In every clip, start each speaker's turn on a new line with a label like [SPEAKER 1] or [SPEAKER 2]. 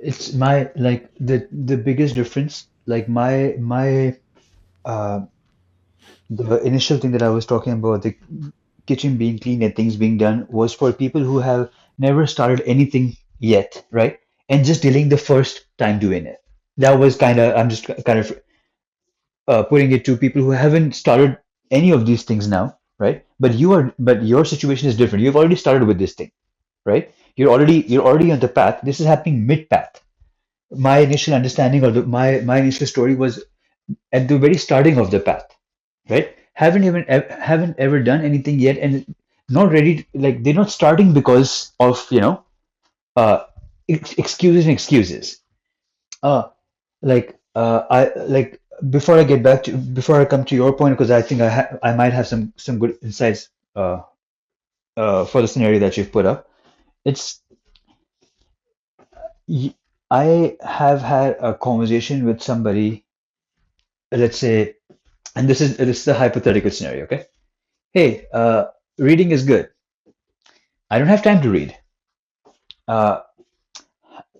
[SPEAKER 1] it's my like the biggest difference. Like my uh the initial thing that I was talking about, the kitchen being clean and things being done, was for people who have never started anything yet, right? And just dealing the first time doing it. That was kind of, I'm just kind of putting it to people who haven't started any of these things now, right? But your situation is different. You've already started with this thing, right? You're already on the path. This is happening mid path. My initial understanding of my initial story was at the very starting of the path, right? Haven't ever done anything yet, and not ready. Like they're not starting because of uh excuses and excuses. Uh, I like before I come to your point, because I think I might have some good insights for the scenario that you've put up. It's y- I have had a conversation with somebody, let's say, and this is a hypothetical scenario, okay? Hey, reading is good. I don't have time to read. Uh,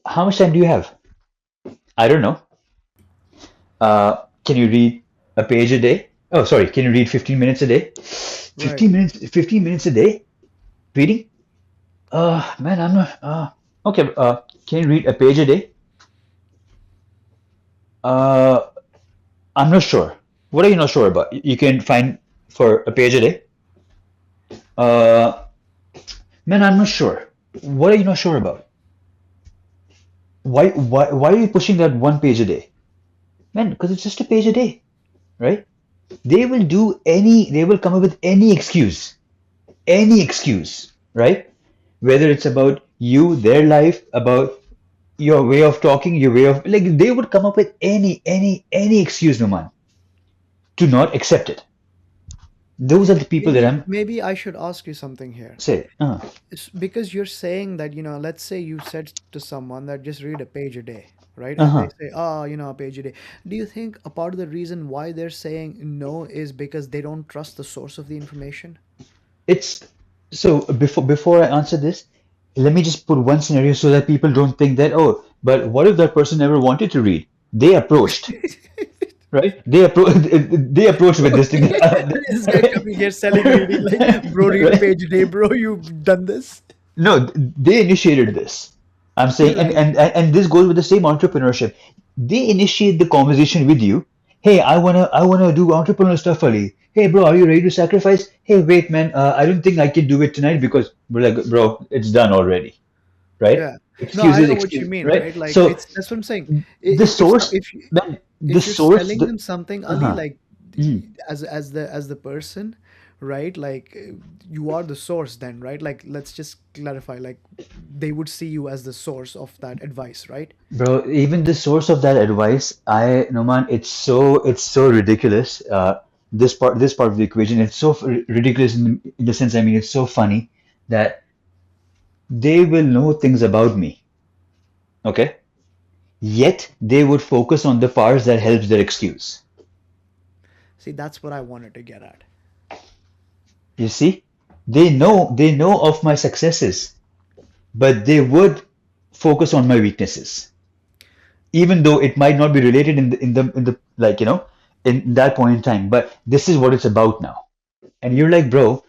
[SPEAKER 1] how much time do you have? I don't know. Can you read a page a day? Oh, sorry. Can you read 15 minutes a day?
[SPEAKER 2] Right.
[SPEAKER 1] 15 minutes a day reading? Man, I'm not. Okay. Can you read a page a day? Uh, I'm not sure. What are you not sure about? You can find for a page a day? Uh, man, I'm not sure. What are you not sure about? Why are you pushing that one page a day? Man, because it's just a page a day, right? They will come up with any excuse, right? Whether it's about you, their life, about your way of talking, your way of like, they would come up with any excuse, Numan, to not accept it. Those are the people that
[SPEAKER 2] Maybe
[SPEAKER 1] I'm
[SPEAKER 2] maybe I should ask you something here.
[SPEAKER 1] say.
[SPEAKER 2] It's because you're saying that, let's say you said to someone that just read a page a day, right? And they
[SPEAKER 1] Uh-huh.
[SPEAKER 2] say, oh, a page a day. Do you think a part of the reason why they're saying no is because they don't trust the source of the information?
[SPEAKER 1] It's so before I answer this, let me just put one scenario so that people don't think that, oh, but what if that person never wanted to read? They approached, right? They approached with this thing.
[SPEAKER 2] This guy coming here selling reading, like, bro, read a
[SPEAKER 1] Right?
[SPEAKER 2] page a day, bro. You've done this.
[SPEAKER 1] No, they initiated this. I'm saying, and,
[SPEAKER 2] Right.
[SPEAKER 1] and and this goes with the same entrepreneurship. They initiate the conversation with you. Hey, I wanna do entrepreneurial stuff, Ali. Hey, bro, are you ready to sacrifice? Hey, wait, man, I don't think I can do it tonight because we're like, bro, it's done already, right?
[SPEAKER 2] Yeah. No, I
[SPEAKER 1] Excuses,
[SPEAKER 2] know what you
[SPEAKER 1] excuse,
[SPEAKER 2] mean,
[SPEAKER 1] right?
[SPEAKER 2] right? Like,
[SPEAKER 1] So
[SPEAKER 2] it's that's what I'm saying.
[SPEAKER 1] the
[SPEAKER 2] If so,
[SPEAKER 1] source, man, the
[SPEAKER 2] if you're
[SPEAKER 1] source,
[SPEAKER 2] selling them something, Ali,
[SPEAKER 1] uh-huh.
[SPEAKER 2] like,
[SPEAKER 1] Mm.
[SPEAKER 2] as the person, right? Like, you are the source then, right? Like, let's just clarify, like, they would see you as the source of that advice, right?
[SPEAKER 1] Bro, even the source of that advice, no man, it's so ridiculous. This part of the equation, it's so ridiculous in the sense, I mean, it's so funny that they will know things about me, okay? Yet they would focus on the parts that helps their excuse.
[SPEAKER 2] See, that's what I wanted to get at.
[SPEAKER 1] You see, they know of my successes, but they would focus on my weaknesses, even though it might not be related in the like in that point in time. But this is what it's about now. And you're like, bro,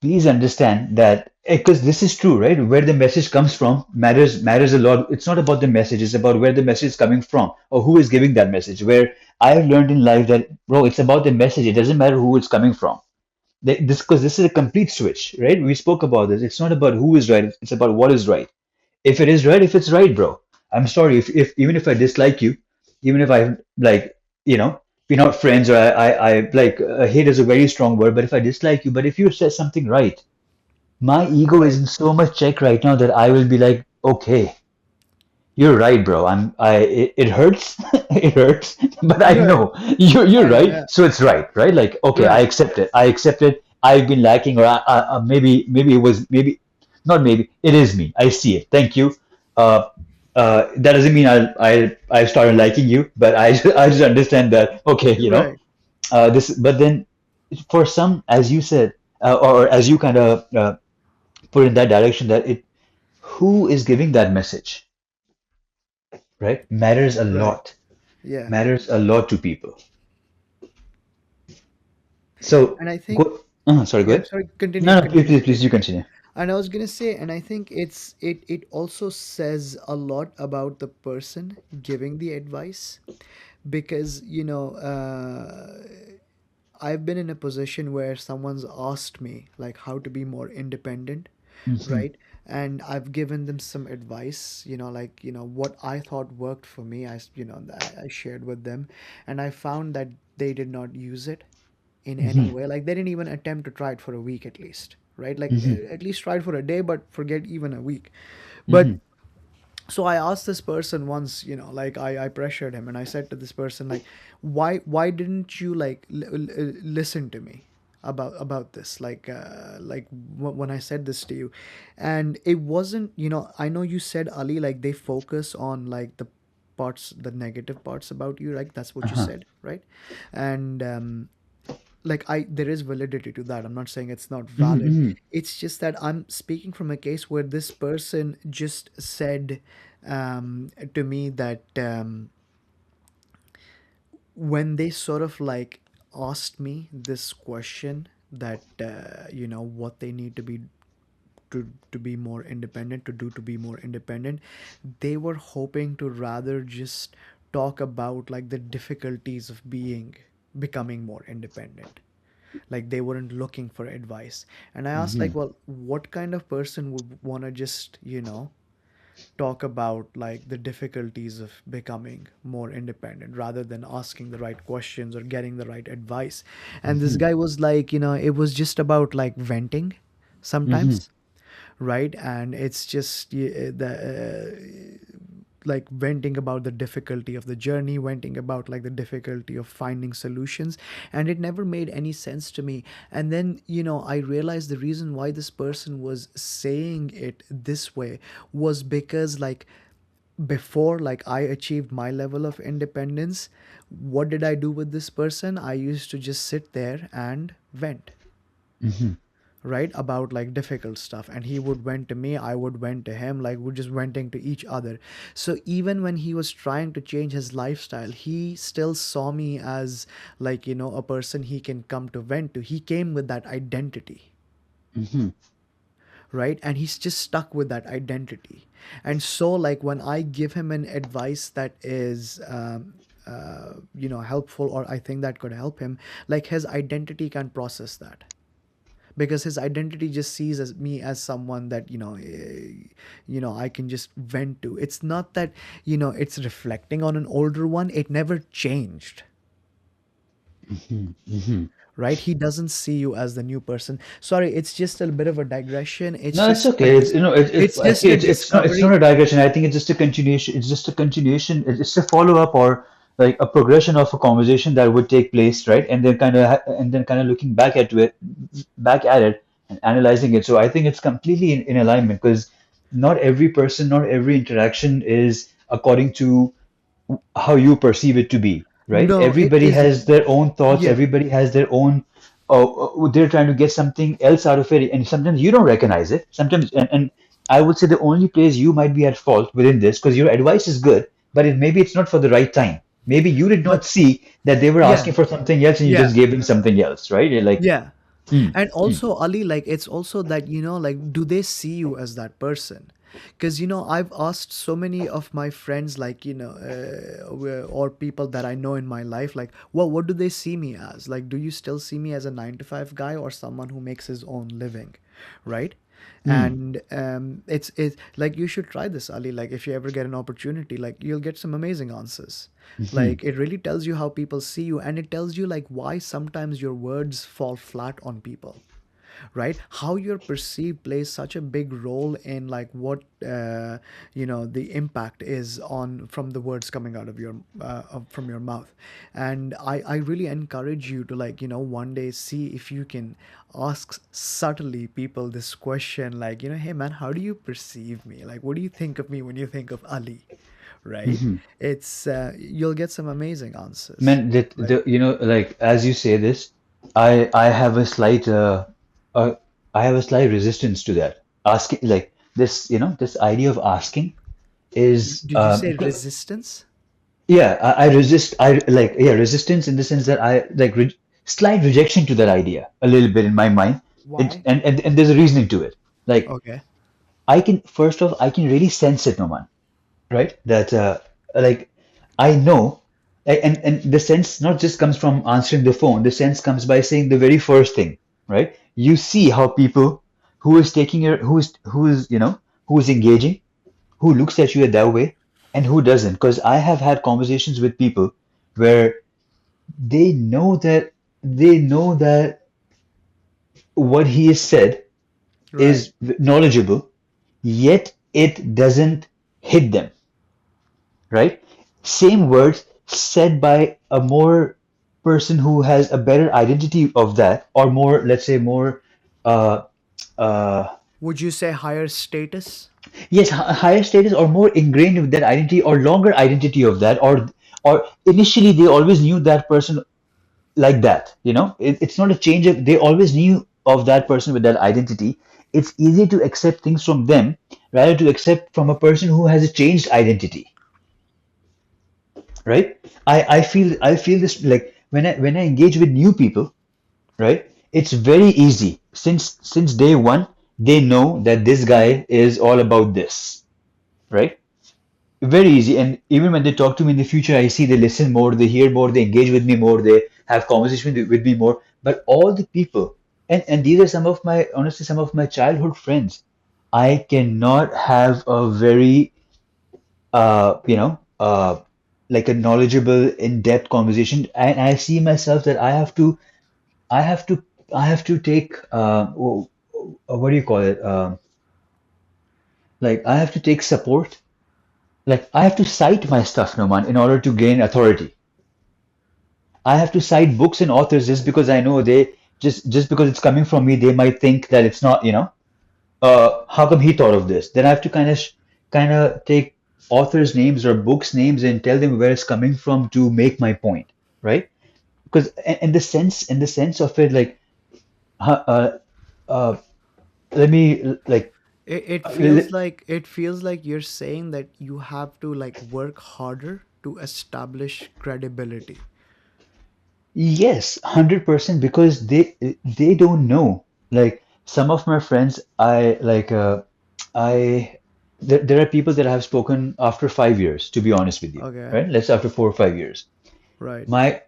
[SPEAKER 1] please understand that because this is true, right? Where the message comes from matters a lot. It's not about the message, it's about where the message is coming from or who is giving that message. Where I've learned in life that, bro, it's about the message. It doesn't matter who it's coming from. This because this is a complete switch, right? We spoke about this. It's not about who is right, it's about what is right. If it is right, if it's right, bro. I'm sorry if even if I dislike you, even if I like, we're not friends or I like hate is a very strong word, but if I dislike you, but if you said something right, my ego is
[SPEAKER 2] Right.
[SPEAKER 1] in so much check right now that I will be like, okay, you're right, bro. It hurts, it hurts, but I
[SPEAKER 2] Right.
[SPEAKER 1] know you're
[SPEAKER 2] I know.
[SPEAKER 1] right,
[SPEAKER 2] Yeah.
[SPEAKER 1] so it's right, right? Like, okay, I
[SPEAKER 2] Right.
[SPEAKER 1] accept it. I accept it. I've been lacking, or maybe it was maybe not maybe it is me. I see it. Thank you. Uh, that doesn't mean I started liking you, but I just understand that. Okay,
[SPEAKER 2] Right.
[SPEAKER 1] this. But then for some, as you said, or as you kind of put in that direction, that it who is giving that message, right? Matters a
[SPEAKER 2] Right.
[SPEAKER 1] lot.
[SPEAKER 2] Yeah.
[SPEAKER 1] Matters a lot to people. So
[SPEAKER 2] And I think,
[SPEAKER 1] go. Sorry, go
[SPEAKER 2] yeah,
[SPEAKER 1] ahead.
[SPEAKER 2] sorry, continue,
[SPEAKER 1] No, no, please,
[SPEAKER 2] continue,
[SPEAKER 1] please, please,
[SPEAKER 2] continue.
[SPEAKER 1] you continue.
[SPEAKER 2] And I was gonna say, and I think it also says a lot about the person giving the advice, because I've been in a position where someone's asked me like how to be more independent,
[SPEAKER 1] Hmm.
[SPEAKER 2] right? And I've given them some advice, like what I thought worked for me. I shared with them, and I found that they did not use it in any
[SPEAKER 1] Hmm.
[SPEAKER 2] way. Like they didn't even attempt to try it for a week at least, right? Like
[SPEAKER 1] Hmm.
[SPEAKER 2] at least try it for a day, but forget even a week. But
[SPEAKER 1] Hmm.
[SPEAKER 2] so I asked this person once, like I pressured him and I said to this person, like, why didn't you like listen to me about this, when I said this to you? And it wasn't, I know you said, Ali, like they focus on like the negative parts about you, right? That's what you
[SPEAKER 1] Uh-huh.
[SPEAKER 2] said, right? And like I there is validity to that. I'm not saying it's not valid.
[SPEAKER 1] Hmm.
[SPEAKER 2] It's just that I'm speaking from a case where this person just said to me that when they sort of like asked me this question, that what they need to be more independent, to do to be more independent, they were hoping to rather just talk about like the difficulties of becoming more independent. Like they weren't looking for advice. And I asked, like,
[SPEAKER 1] Hmm.
[SPEAKER 2] well, what kind of person would want to just talk about like the difficulties of becoming more independent rather than asking the right questions or getting the right advice? And this
[SPEAKER 1] Hmm.
[SPEAKER 2] guy was like, it was just about like venting
[SPEAKER 1] Hmm.
[SPEAKER 2] sometimes, right? And it's just like venting about the difficulty of the journey, venting about like the difficulty of finding solutions. And it never made any sense to me. And then, I realized the reason why this person was saying it this way was because, like, before like I achieved my level of independence, what did I do with this person? I used to just sit there and vent,
[SPEAKER 1] Hmm.
[SPEAKER 2] right, about like difficult stuff, and he would vent to me, I would vent to him, like we're just venting to each other. So even when he was trying to change his lifestyle, he still saw me as, like, a person he can come to vent to. He came with that identity,
[SPEAKER 1] Hmm.
[SPEAKER 2] right? And he's just stuck with that identity. And so like when I give him an advice that is helpful, or I think that could help him, like his identity can process that, because his identity just sees as me as someone that I can just vent to. It's not that it's reflecting on an older one. It never changed,
[SPEAKER 1] Hmm. Hmm.
[SPEAKER 2] right? He doesn't see you as the new person. Sorry, it's just a bit of a digression.
[SPEAKER 1] No, it's okay. It's
[SPEAKER 2] It's
[SPEAKER 1] I
[SPEAKER 2] just
[SPEAKER 1] see
[SPEAKER 2] a
[SPEAKER 1] it's not
[SPEAKER 2] discovery.
[SPEAKER 1] a digression. I think it's just a continuation. It's just a continuation. It's a follow up or like a progression of a conversation that would take place, right? And then kind of looking back at it and analyzing it. So I think it's completely in alignment because not every person, not every interaction is according to how you perceive it to be, right?
[SPEAKER 2] No, it
[SPEAKER 1] Everybody has
[SPEAKER 2] isn't.
[SPEAKER 1] their own thoughts,
[SPEAKER 2] Yeah.
[SPEAKER 1] everybody has their own, they're trying to get something else out of it, and sometimes you don't recognize it. Sometimes, and I would say the only place you might be at fault within this, because your advice is good, but maybe it's not for the right time. Maybe you did not
[SPEAKER 2] But
[SPEAKER 1] see that they were
[SPEAKER 2] yeah,
[SPEAKER 1] asking for something else and you
[SPEAKER 2] yeah,
[SPEAKER 1] just gave them something else, right? You're like,
[SPEAKER 2] yeah.
[SPEAKER 1] hmm,
[SPEAKER 2] And
[SPEAKER 1] hmm,
[SPEAKER 2] also, Ali, like it's also that, like, do they see you as that person? Because I've asked so many of my friends, like, or people that I know in my life, like, well, what do they see me as? Like, do you still see me as a 9 to 5 guy or someone who makes his own living, right?
[SPEAKER 1] hmm,
[SPEAKER 2] And it's like, you should try this, Ali. Like if you ever get an opportunity, like you'll get some amazing answers.
[SPEAKER 1] hmm,
[SPEAKER 2] Like it really tells you how people see you, and it tells you like why sometimes your words fall flat on people, right? How you're perceived plays such a big role in like what the impact is on from the words coming out of your from your mouth. And I really encourage you to, like, one day see if you can ask subtly people this question, like, hey man, how do you perceive me? Like, what do you think of me when you think of Ali, right?
[SPEAKER 1] hmm.
[SPEAKER 2] It's you'll get some amazing answers,
[SPEAKER 1] Man, that
[SPEAKER 2] right?
[SPEAKER 1] like as you say this, I have a slight I have a slight resistance to that. Asking like this, this idea of asking is,
[SPEAKER 2] Did you say resistance?
[SPEAKER 1] yeah, I resist. I like, yeah, resistance in the sense that I like slight rejection to that idea a little bit in my mind.
[SPEAKER 2] Why?
[SPEAKER 1] And there's a reasoning to it. Like,
[SPEAKER 2] Okay.
[SPEAKER 1] I can, first off, I can really sense it, Noman, right? That like I know, and the sense not just comes from answering the phone. The sense comes by saying the very first thing, right? You see how people who is taking your, who is who is engaging, who looks at you that way, and who doesn't. Because I have had conversations with people where they know that they know that what he has said
[SPEAKER 2] Right.
[SPEAKER 1] is knowledgeable, yet it doesn't hit them, right? Same words said by a more person who has a better identity of that, or more, let's say, more, uh, uh,
[SPEAKER 2] Would you say higher status?
[SPEAKER 1] yes, higher status or more ingrained with that identity or longer identity of that, or initially they always knew that person like that. It's not a change of, they always knew of that person with that identity. It's easy to accept things from them rather to accept from a person who has a changed identity, right? I feel this, like when I engage with new people, right? It's very easy, since day one they know that this guy is all about this, right? Very easy. And even when they talk to me in the future, I see they listen more, they hear more, they engage with me more, they have conversation with me more. But all the people, and these are some of my, honestly, some of my childhood friends, I cannot have a very, like a knowledgeable, in-depth conversation. And I see myself that I have to, I have to take, what do you call it? Like I have to take support. Like I have to cite my stuff, Noman, in order to gain authority. I have to cite books and authors just because I know they, just because it's coming from me, they might think that it's not, how come he thought of this? Then I have to kind of take authors' names or books' names and tell them where it's coming from to make my point, right? Because in the sense of it, like, uh, uh, uh, let me like,
[SPEAKER 2] It feels like you're saying that you have to like work harder to establish credibility.
[SPEAKER 1] yes, 100%, because they don't know. Like some of my friends, I there are people that I have spoken after 5 years, to be honest with you,
[SPEAKER 2] Okay.
[SPEAKER 1] right? Let's after 4 or 5 years.
[SPEAKER 2] Right.
[SPEAKER 1] My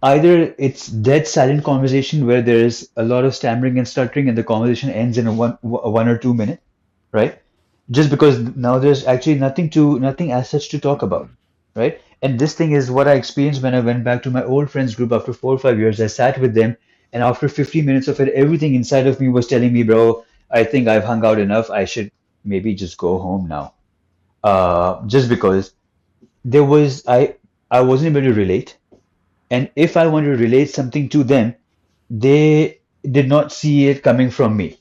[SPEAKER 1] Either it's dead silent conversation where there is a lot of stammering and stuttering, and the conversation ends in a 1 or 2 minute, right? Just because now there's actually nothing as such to talk about, right? And this thing is what I experienced when I went back to my old friends group after 4 or 5 years. I sat with them, and after 15 minutes of it, everything inside of me was telling me, bro, I think I've hung out enough. I should maybe just go home now. Just because I wasn't able to relate, and if I wanted to relate something to them, they did not see it coming from me.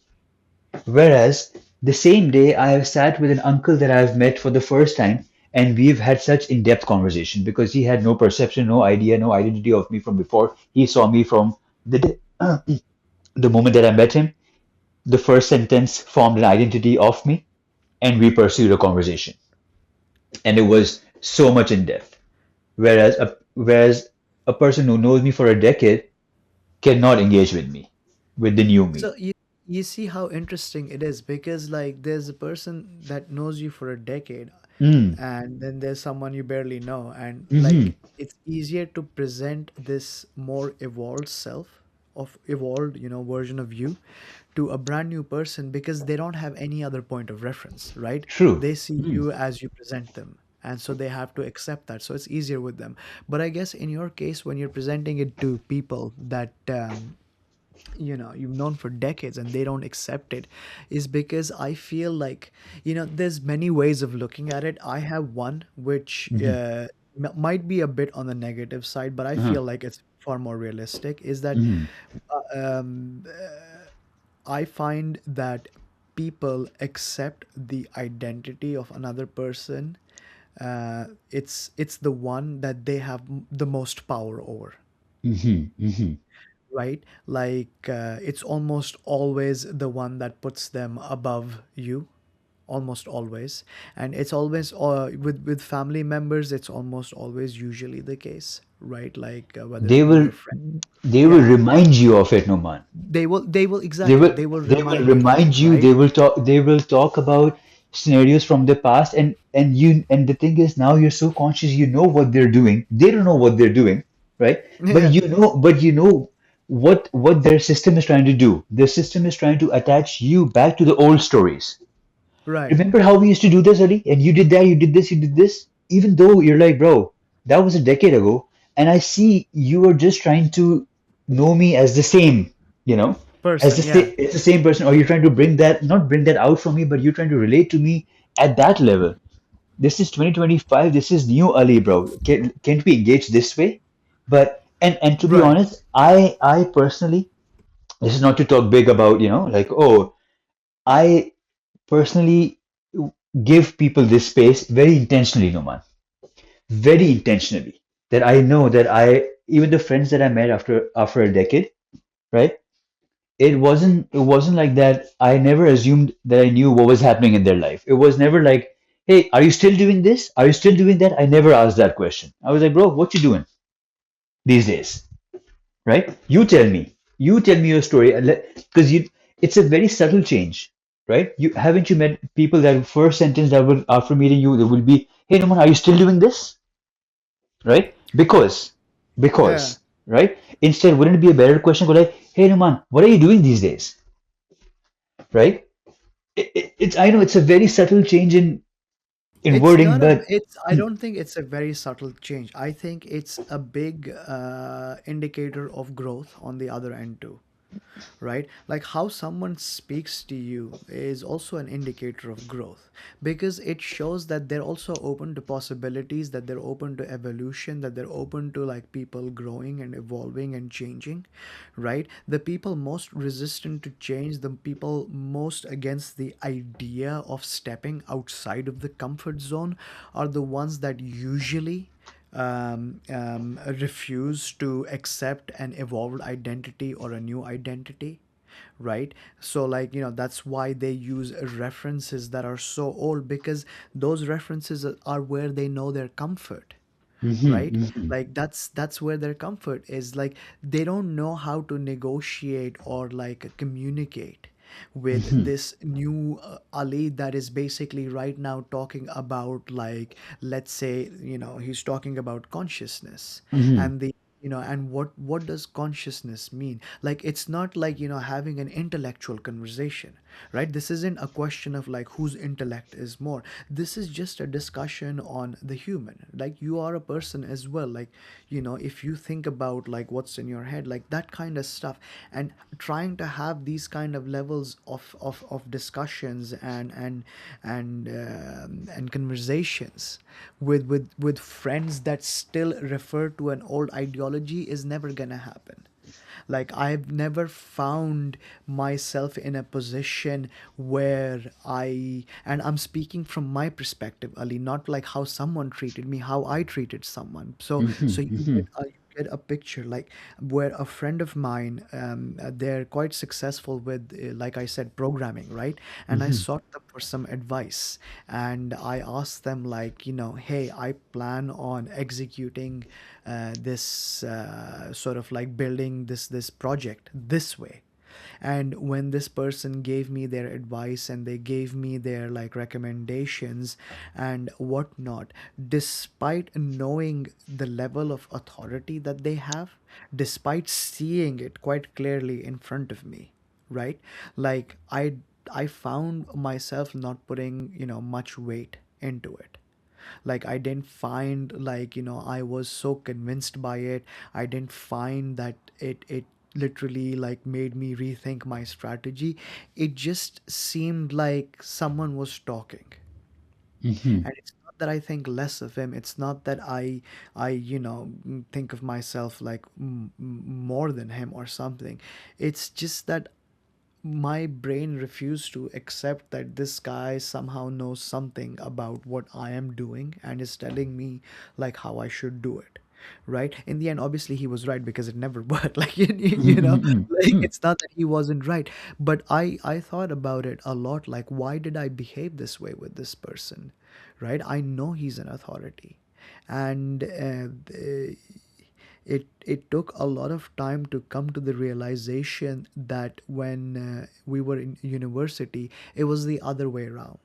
[SPEAKER 1] Whereas the same day, I have sat with an uncle that I have met for the first time, and we've had such in-depth conversation because he had no perception, no idea, no identity of me from before. He saw me from the moment that I met him. The first sentence formed an identity of me, and we pursued a conversation, and it was so much in depth. Whereas a person who knows me for a decade cannot engage with me, with the new me.
[SPEAKER 2] So you see how interesting it is because like there's a person that knows you for a decade
[SPEAKER 1] Mm,
[SPEAKER 2] and then there's someone you barely know and
[SPEAKER 1] mm-hmm.
[SPEAKER 2] like it's easier to present this more evolved self of evolved version of you to a brand new person because they don't have any other point of reference, right?
[SPEAKER 1] True.
[SPEAKER 2] They see
[SPEAKER 1] Mm,
[SPEAKER 2] you as you present them and so they have to accept that, so it's easier with them. But I guess in your case when you're presenting it to people that you've known for decades and they don't accept it is because I feel like there's many ways of looking at it. I have one which
[SPEAKER 1] mm-hmm.
[SPEAKER 2] might be a bit on the negative side, but I
[SPEAKER 1] Uh-huh.
[SPEAKER 2] feel like it's far more realistic, is that
[SPEAKER 1] Mm,
[SPEAKER 2] I find that people accept the identity of another person. It's the one that they have the most power over,
[SPEAKER 1] mm-hmm. Mm-hmm.
[SPEAKER 2] right? Like it's almost always the one that puts them above you. almost always. And it's always with family members, it's almost always usually the case, right? Like whether
[SPEAKER 1] They
[SPEAKER 2] it be
[SPEAKER 1] will
[SPEAKER 2] your friend.
[SPEAKER 1] they will
[SPEAKER 2] Yeah,
[SPEAKER 1] remind you of it, Noman.
[SPEAKER 2] they will
[SPEAKER 1] They
[SPEAKER 2] exactly,
[SPEAKER 1] will
[SPEAKER 2] they will
[SPEAKER 1] they will
[SPEAKER 2] remind you,
[SPEAKER 1] remind you,
[SPEAKER 2] right?
[SPEAKER 1] they will talk about scenarios from the past, and the thing is, now you're so conscious, you know what they're doing. They don't know what they're doing, right? But
[SPEAKER 2] Yeah,
[SPEAKER 1] you know what their system is trying to do. Their system is trying to attach you back to the old stories.
[SPEAKER 2] right.
[SPEAKER 1] Remember how we used to do this, Ali? And you did that, you did this, you did this. Even though you're like, bro, that was a decade ago, and I see you are just trying to know me as the same, you know,
[SPEAKER 2] Person, yeah.
[SPEAKER 1] it's the same person, or you're trying to bring that, not bring that out from me, but you're trying to relate to me at that level. This is 2025. This is new, Ali, bro. Can't we engage this way? But and to be
[SPEAKER 2] Right.
[SPEAKER 1] honest, I personally, this is not to talk big about, like, oh, I personally give people this space very intentionally, Noman, very intentionally. That I know that even the friends that I met after a decade, right? It wasn't like that. I never assumed that I knew what was happening in their life. It was never like, hey, are you still doing this? Are you still doing that? I never asked that question. I was like, bro, what you doing these days? Right? You tell me. You tell me your story, because it's a very subtle change, right? You met people that first sentence that will after meeting you, there will be, hey, Noman, are you still doing this? Right?
[SPEAKER 2] Yeah.
[SPEAKER 1] Because, right? Instead, wouldn't it be a better question? Go like, hey, Noman, what are you doing these days? Right? It's, I know it's a very subtle change in
[SPEAKER 2] It's
[SPEAKER 1] wording,
[SPEAKER 2] not a,
[SPEAKER 1] but
[SPEAKER 2] it's, I don't think it's a very subtle change. I think it's a big indicator of growth on the other end too, right? Like how someone speaks to you is also an indicator of growth, because it shows that they're also open to possibilities, that they're open to evolution, that they're open to like people growing and evolving and changing, right? The people most resistant to change, the people most against the idea of stepping outside of the comfort zone, are the ones that usually refuse to accept an evolved identity or a new identity, right? So like, that's why they use references that are so old, because those references are where they know their comfort, right? Like that's where their comfort is. Like they don't know how to negotiate or like communicate with this new Ali that is basically right now talking about, like, let's say, he's talking about consciousness, and the and what does consciousness mean? Like it's not like, having an intellectual conversation, right? This isn't a question of like whose intellect is more. This is just a discussion on the human. Like you are a person as well. Like, if you think about like what's in your head, like that kind of stuff, and trying to have these kind of levels of discussions and conversations with friends that still refer to an old ideology is never gonna happen. Like I've never found myself in a position where and I'm speaking from my perspective, Ali, not like how someone treated me, how I treated someone. So you get a picture, like where a friend of mine, they're quite successful with, like I said, programming, right? And I sought them for some advice, and I asked them, like, hey, I plan on executing this sort of like building this project this way. And when this person gave me their advice and they gave me their like recommendations and whatnot, despite knowing the level of authority that they have, despite seeing it quite clearly in front of me, right? Like I found myself not putting, much weight into it. Like I didn't find, like, I was so convinced by it. I didn't find that it literally like made me rethink my strategy. It just seemed like someone was talking. And it's not that I think less of him. It's not that I think of myself like more than him or something. It's just that my brain refused to accept that this guy somehow knows something about what I am doing and is telling me like how I should do it. right? In the end, obviously he was right because it never worked. Like you know,
[SPEAKER 1] Mhm,
[SPEAKER 2] like
[SPEAKER 1] mhm,
[SPEAKER 2] it's not that he wasn't right, but I thought about it a lot. Like, why did I behave this way with this person, right? I know he's an authority, and it took a lot of time to come to the realization that when we were in university, it was the other way around,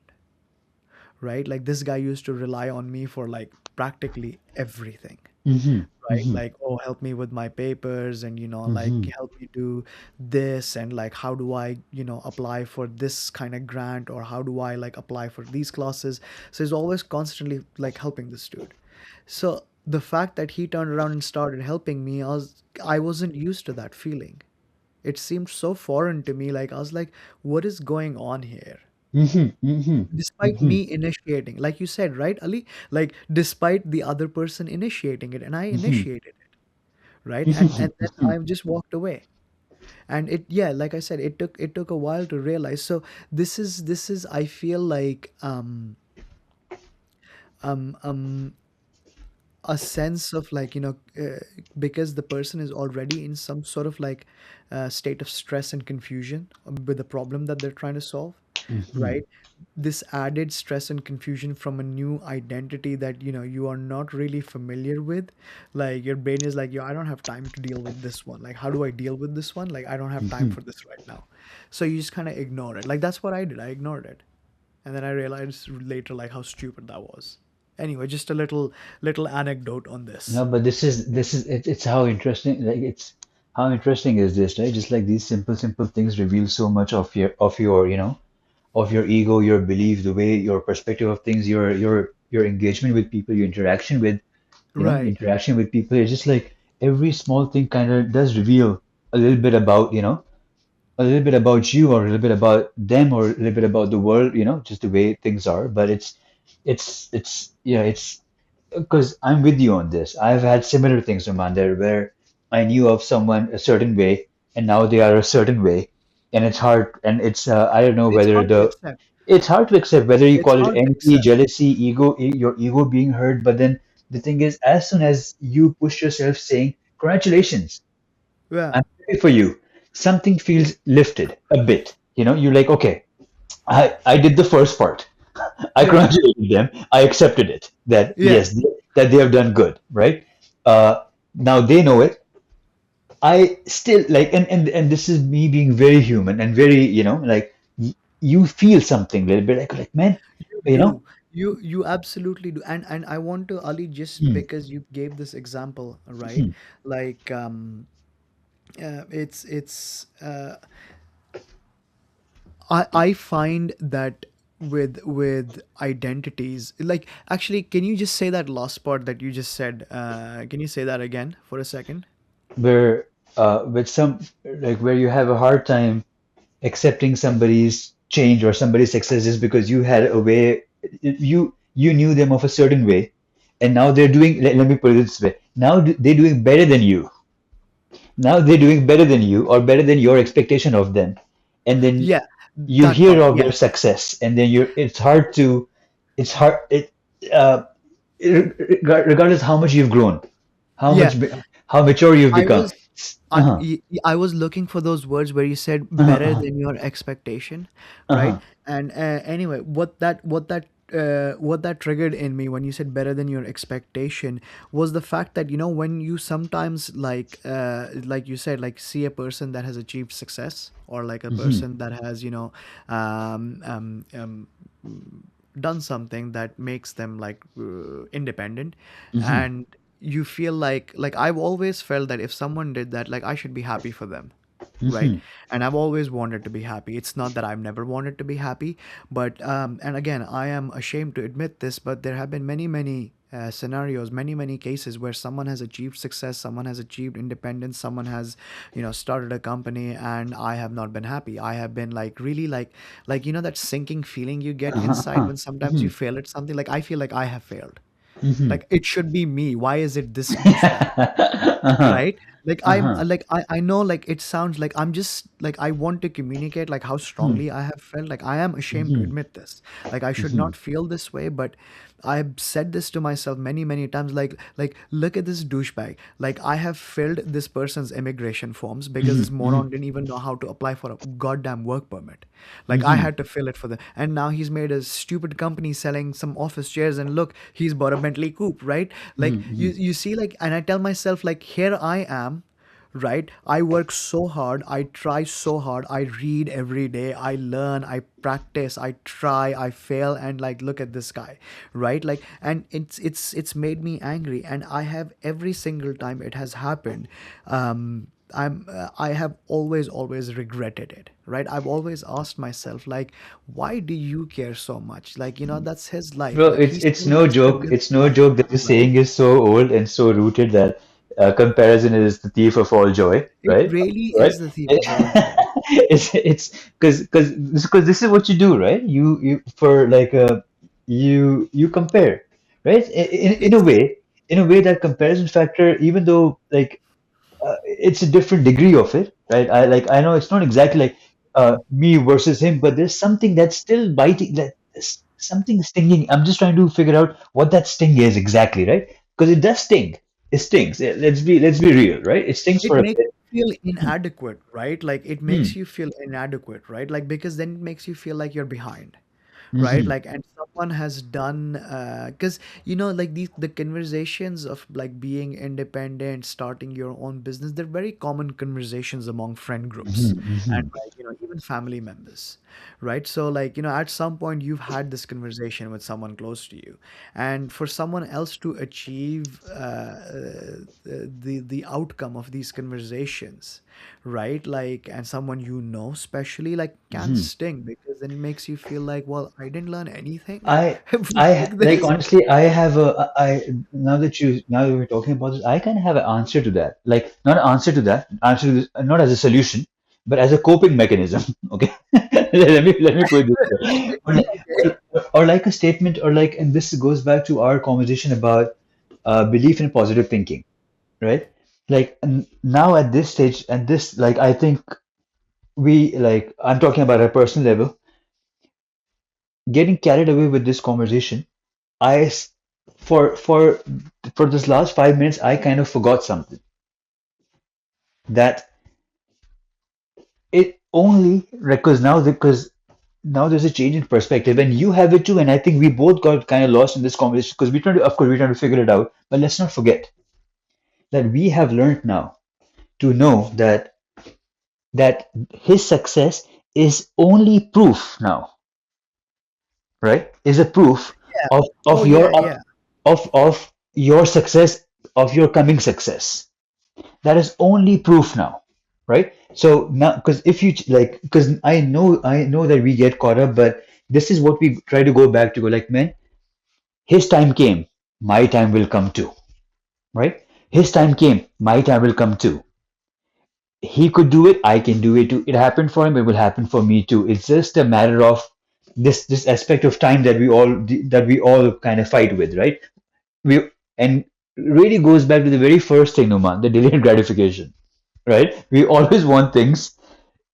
[SPEAKER 2] right? Like this guy used to rely on me for like practically everything,
[SPEAKER 1] mhm,
[SPEAKER 2] right?
[SPEAKER 1] mhm,
[SPEAKER 2] Like, oh, help me with my papers, and like
[SPEAKER 1] mhm,
[SPEAKER 2] help me do this, and like how do I apply for this kind of grant, or how do I like apply for these classes. So he's always constantly like helping this dude. So the fact that he turned around and started helping me, I wasn't used to that feeling. It seemed so foreign to me. Like I was like, what is going on here?
[SPEAKER 1] mhm, mhm,
[SPEAKER 2] Despite
[SPEAKER 1] mhm,
[SPEAKER 2] me initiating, like you said, right, Ali? Like despite the other person initiating it, and I
[SPEAKER 1] mhm,
[SPEAKER 2] initiated it, right? And
[SPEAKER 1] mhm,
[SPEAKER 2] then
[SPEAKER 1] mhm.
[SPEAKER 2] I just walked away. And it, yeah, like I said, it took a while to realize. So this is I feel like um um a sense of like because the person is already in some sort of like state of stress and confusion with the problem that they're trying to solve,
[SPEAKER 1] Mhm.
[SPEAKER 2] right? This added stress and confusion from a new identity that you are not really familiar with. Like your brain is like, yo, I don't have time to deal with this one. Like, how do I deal with this one? Like, I don't have time
[SPEAKER 1] Mhm.
[SPEAKER 2] for this right now. So you just kind of ignore it. Like that's what I did. I ignored it, and then I realized later like how stupid that was. Anyway, just a little anecdote on this.
[SPEAKER 1] No, but it's how interesting, like it's how interesting is this, right? Just like these simple things reveal so much of your of your ego, your belief, the way your perspective of things, your engagement with people, your interaction with
[SPEAKER 2] Right.
[SPEAKER 1] interaction with people. It's just like every small thing kind of does reveal a little bit about a little bit about you or a little bit about them or a little bit about the world, just the way things are. But it's yeah, it's because I'm with you on this. I've had similar things, Ramander, where I knew of someone a certain way and now they are a certain way. And it's hard, and I don't know
[SPEAKER 2] It's
[SPEAKER 1] whether
[SPEAKER 2] hard to accept.
[SPEAKER 1] it's hard to accept whether you
[SPEAKER 2] It's
[SPEAKER 1] call it
[SPEAKER 2] hard to
[SPEAKER 1] envy,
[SPEAKER 2] accept.
[SPEAKER 1] jealousy, ego, your ego being hurt. But then the thing is, as soon as you push yourself saying, congratulations,
[SPEAKER 2] Yeah.
[SPEAKER 1] I'm happy for you, something feels lifted a bit. You're like, okay, I did the first part. I
[SPEAKER 2] Yeah.
[SPEAKER 1] congratulated them. I accepted it. That
[SPEAKER 2] Yeah.
[SPEAKER 1] yes, that they have done good, right? Now they know it. I still like, and this is me being very human and very, like you feel something a little bit like man,
[SPEAKER 2] You
[SPEAKER 1] you know.
[SPEAKER 2] do. You absolutely do. And I want to, Ali, just
[SPEAKER 1] Hmm,
[SPEAKER 2] because you gave this example, right?
[SPEAKER 1] hmm.
[SPEAKER 2] Like it's I find that with identities, like, actually, can you just say that last part that you just said? Can you say that again for a second?
[SPEAKER 1] Where with some like where you have a hard time accepting somebody's change or somebody's success just because you had a way you knew them of a certain way, and now they're doing. Let me put it this way. Now they're doing better than you. Now they're doing better than you or better than your expectation of them, and then
[SPEAKER 2] Yeah,
[SPEAKER 1] you
[SPEAKER 2] that
[SPEAKER 1] hear
[SPEAKER 2] part.
[SPEAKER 1] of
[SPEAKER 2] Yeah.
[SPEAKER 1] their success, and then it's hard uh, regardless how much you've grown, how
[SPEAKER 2] Yeah.
[SPEAKER 1] much how mature you've
[SPEAKER 2] I
[SPEAKER 1] become.
[SPEAKER 2] was I
[SPEAKER 1] Uh-huh,
[SPEAKER 2] I was looking for those words where you said
[SPEAKER 1] uh-huh,
[SPEAKER 2] better
[SPEAKER 1] uh-huh,
[SPEAKER 2] than your expectation, right?
[SPEAKER 1] uh-huh.
[SPEAKER 2] And anyway, what that triggered in me when you said better than your expectation was the fact that when you sometimes like you said, like, see a person that has achieved success, or like a
[SPEAKER 1] Mhm,
[SPEAKER 2] person that has um, um, um, done something that makes them like independent,
[SPEAKER 1] mhm,
[SPEAKER 2] and you feel like I've always felt that if someone did that, like, I should be happy for them, right?
[SPEAKER 1] mhm,
[SPEAKER 2] And I've always wanted to be happy. It's not that I've never wanted to be happy, but and again, I am ashamed to admit this, but there have been many scenarios, many cases where someone has achieved success, someone has achieved independence, someone has started a company, and I have not been happy. I have been like really like that sinking feeling you get
[SPEAKER 1] uh-huh,
[SPEAKER 2] inside
[SPEAKER 1] uh-huh,
[SPEAKER 2] when sometimes you
[SPEAKER 1] mhm,
[SPEAKER 2] fail at something. Like, I feel like I have failed.
[SPEAKER 1] mhm.
[SPEAKER 2] Like, it should be me. Why is it this douchebag?
[SPEAKER 1] Uh-huh.
[SPEAKER 2] right? Like I'm
[SPEAKER 1] Uh-huh.
[SPEAKER 2] like I know like it sounds like I'm just like I want to communicate like how
[SPEAKER 1] Hmm.
[SPEAKER 2] strongly I have felt. Like I am ashamed to
[SPEAKER 1] Mhm.
[SPEAKER 2] admit this. Like I should
[SPEAKER 1] Mhm.
[SPEAKER 2] not feel this way, but I've said this to myself many times. Like look at this douchebag. Like I have filled this person's immigration forms because this
[SPEAKER 1] Mhm. Mhm.
[SPEAKER 2] moron didn't even know how to apply for a goddamn work permit. Like I
[SPEAKER 1] Mhm.
[SPEAKER 2] had to fill it for them, and now he's made a stupid company selling some office chairs, and look, he's bought a Bentley coupe, right?
[SPEAKER 1] Mhm.
[SPEAKER 2] Like you
[SPEAKER 1] Mhm.
[SPEAKER 2] you see, like, and I tell myself like, here I am, right? I work so hard, I try so hard, I read every day, I learn, I practice, I try, I fail, and like look at this guy, right? Like, and it's made me angry, and I have every single time it has happened. I have always regretted it, right? I've always asked myself like, why do you care so much? Like, that's his life,
[SPEAKER 1] Bro,
[SPEAKER 2] like
[SPEAKER 1] it's
[SPEAKER 2] he
[SPEAKER 1] it's
[SPEAKER 2] still
[SPEAKER 1] no
[SPEAKER 2] wants to
[SPEAKER 1] joke.
[SPEAKER 2] live
[SPEAKER 1] It's
[SPEAKER 2] his
[SPEAKER 1] no
[SPEAKER 2] life,
[SPEAKER 1] joke that the
[SPEAKER 2] right?
[SPEAKER 1] saying is so old and so rooted that comparison is the thief of all joy,
[SPEAKER 2] It
[SPEAKER 1] right?
[SPEAKER 2] really
[SPEAKER 1] Right?
[SPEAKER 2] is the thief of all joy.
[SPEAKER 1] It's because this is what you do, right? You for like you compare, right?
[SPEAKER 2] It's
[SPEAKER 1] In a way that comparison factor, even though like it's a different degree of it, right? I know it's not exactly like me versus him, but there's something that's still biting, that something stinging. I'm just trying to figure out what that sting is exactly, right? Because it does sting. It stings. Let's be real, right? It stings
[SPEAKER 2] it
[SPEAKER 1] for a
[SPEAKER 2] makes
[SPEAKER 1] bit.
[SPEAKER 2] you feel inadequate, right? Like it
[SPEAKER 1] Hmm.
[SPEAKER 2] makes you feel inadequate, right? Like because then it makes you feel like you're behind, right?
[SPEAKER 1] Hmm.
[SPEAKER 2] Like, and someone has done because like the conversations of like being independent, starting your own business, they're very common conversations among friend groups,
[SPEAKER 1] Hmm.
[SPEAKER 2] and
[SPEAKER 1] Hmm.
[SPEAKER 2] like even family members, right? So like at some point you've had this conversation with someone close to you, and for someone else to achieve the outcome of these conversations, right? Like, and someone especially, like, can
[SPEAKER 1] Hmm.
[SPEAKER 2] sting because then it makes you feel like, well, I didn't learn anything
[SPEAKER 1] I
[SPEAKER 2] with
[SPEAKER 1] like
[SPEAKER 2] this.
[SPEAKER 1] honestly, I have a I now that we're talking about this, I kind of have an answer to that. Like not an answer to that, answer to this, not as a solution, but as a coping mechanism. Okay, let me put it this way, or like a statement, or like, and this goes back to our conversation about belief in positive thinking, right? Like now at this stage, and this like I think we like I'm talking about a personal level, getting carried away with this conversation. I s- for this last 5 minutes, I kind of forgot something that it only because now there's a change in perspective, and you have it too, and I think we both got kind of lost in this conversation because we're trying to, of course, we're trying to figure it out, but let's not forget that we have learned now to know that his success is only proof now, right? Is a proof
[SPEAKER 2] Yeah.
[SPEAKER 1] of
[SPEAKER 2] Oh
[SPEAKER 1] your
[SPEAKER 2] yeah, yeah.
[SPEAKER 1] of your success, of your coming success. That is only proof now, right? So now, because if you like, because I know that we get caught up, but this is what we try to go back to. Go like, man, his time came, my time will come too, right? His time came, my time will come too. He could do it, I can do it too. It happened for him, it will happen for me too. It's just a matter of this aspect of time that we all kind of fight with, right? We and really goes back to the very first thing, Numan, the delayed gratification, right? We always want things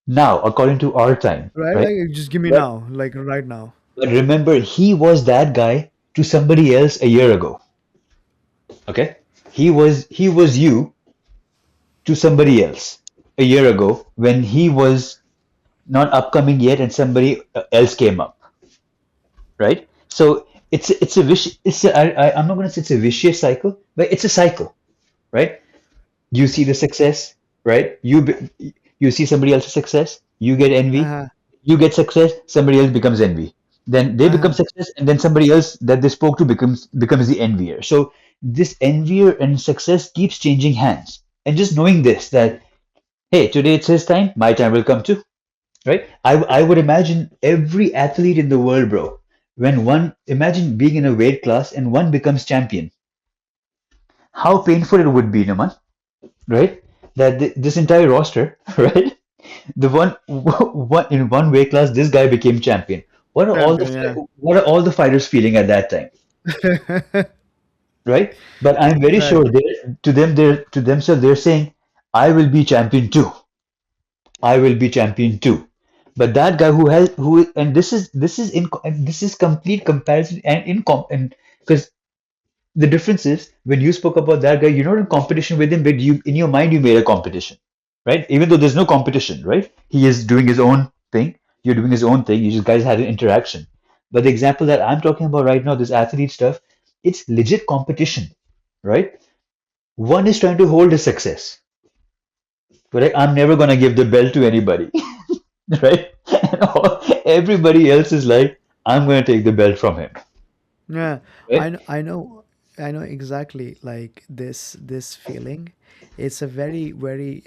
[SPEAKER 1] now, according to our time,
[SPEAKER 2] Right?
[SPEAKER 1] right?
[SPEAKER 2] Like, just give me
[SPEAKER 1] But,
[SPEAKER 2] now, like right now.
[SPEAKER 1] but remember, he was that guy to somebody else a year ago. Okay, he was you to somebody else a year ago when he was not upcoming yet, and somebody else came up, right? So it's a wish. I'm not going to say it's a vicious cycle, but it's a cycle, right? You see the success, right? You see somebody else's success, you get envy.
[SPEAKER 2] Uh-huh.
[SPEAKER 1] You get success, somebody else becomes envy. Then they become
[SPEAKER 2] Uh-huh.
[SPEAKER 1] success, and then somebody else that they spoke to becomes the envier. So this envier and success keeps changing hands. And just knowing this, that hey, today it's his time, my time will come too, right? I would imagine every athlete in the world, bro. When one imagine being in a weight class and one becomes champion, how painful it would be, Naman, right? That this entire roster, right? The one in one weight class, this guy became champion.
[SPEAKER 2] Champion, yeah.
[SPEAKER 1] What are all the fighters feeling at that time? right? But I'm very sure
[SPEAKER 2] Right.
[SPEAKER 1] they're to themselves they're saying, I will be champion too. I will be champion too. But that guy who has who and this is complete comparison and and because the difference is when you spoke about that guy, you're not in competition with him, but you in your mind you made a competition, right? Even though there's no competition, right? He is doing his own thing, you're doing his own thing, you just guys had an interaction. But the example that I'm talking about right now, this athlete stuff, it's legit competition, right? One is trying to hold his success, correct? I'm never gonna give the belt to anybody, right? And everybody else is like, I'm gonna take the belt from him,
[SPEAKER 2] Yeah,
[SPEAKER 1] right?
[SPEAKER 2] I know exactly like this feeling. It's a very, very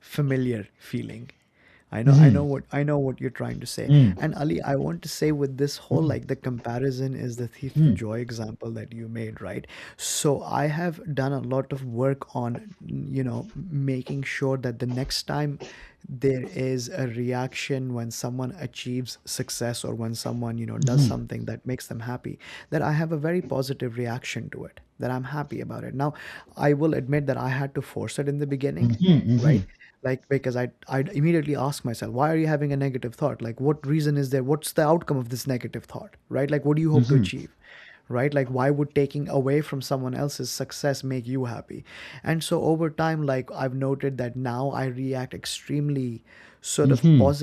[SPEAKER 2] familiar feeling. I know what you're trying to say.
[SPEAKER 1] Mm,
[SPEAKER 2] And Ali, I want to say with this whole
[SPEAKER 1] mm,
[SPEAKER 2] like the comparison is the thief of
[SPEAKER 1] mm,
[SPEAKER 2] joy example that you made, right? So I have done a lot of work on, making sure that the next time there is a reaction when someone achieves success or when someone, does
[SPEAKER 1] mhm,
[SPEAKER 2] something that makes them happy, that I have a very positive reaction to it, that I'm happy about it. Now, I will admit that I had to force it in the beginning,
[SPEAKER 1] mhm,
[SPEAKER 2] right?
[SPEAKER 1] mhm,
[SPEAKER 2] Like because I'd immediately ask myself, why are you having a negative thought? Like what reason is there? What's the outcome of this negative thought, right? Like what do you hope to
[SPEAKER 1] mhm,
[SPEAKER 2] achieve, right? Like why would taking away from someone else's success make you happy? And so over time, like I've noted that now I react extremely sort of
[SPEAKER 1] mhm,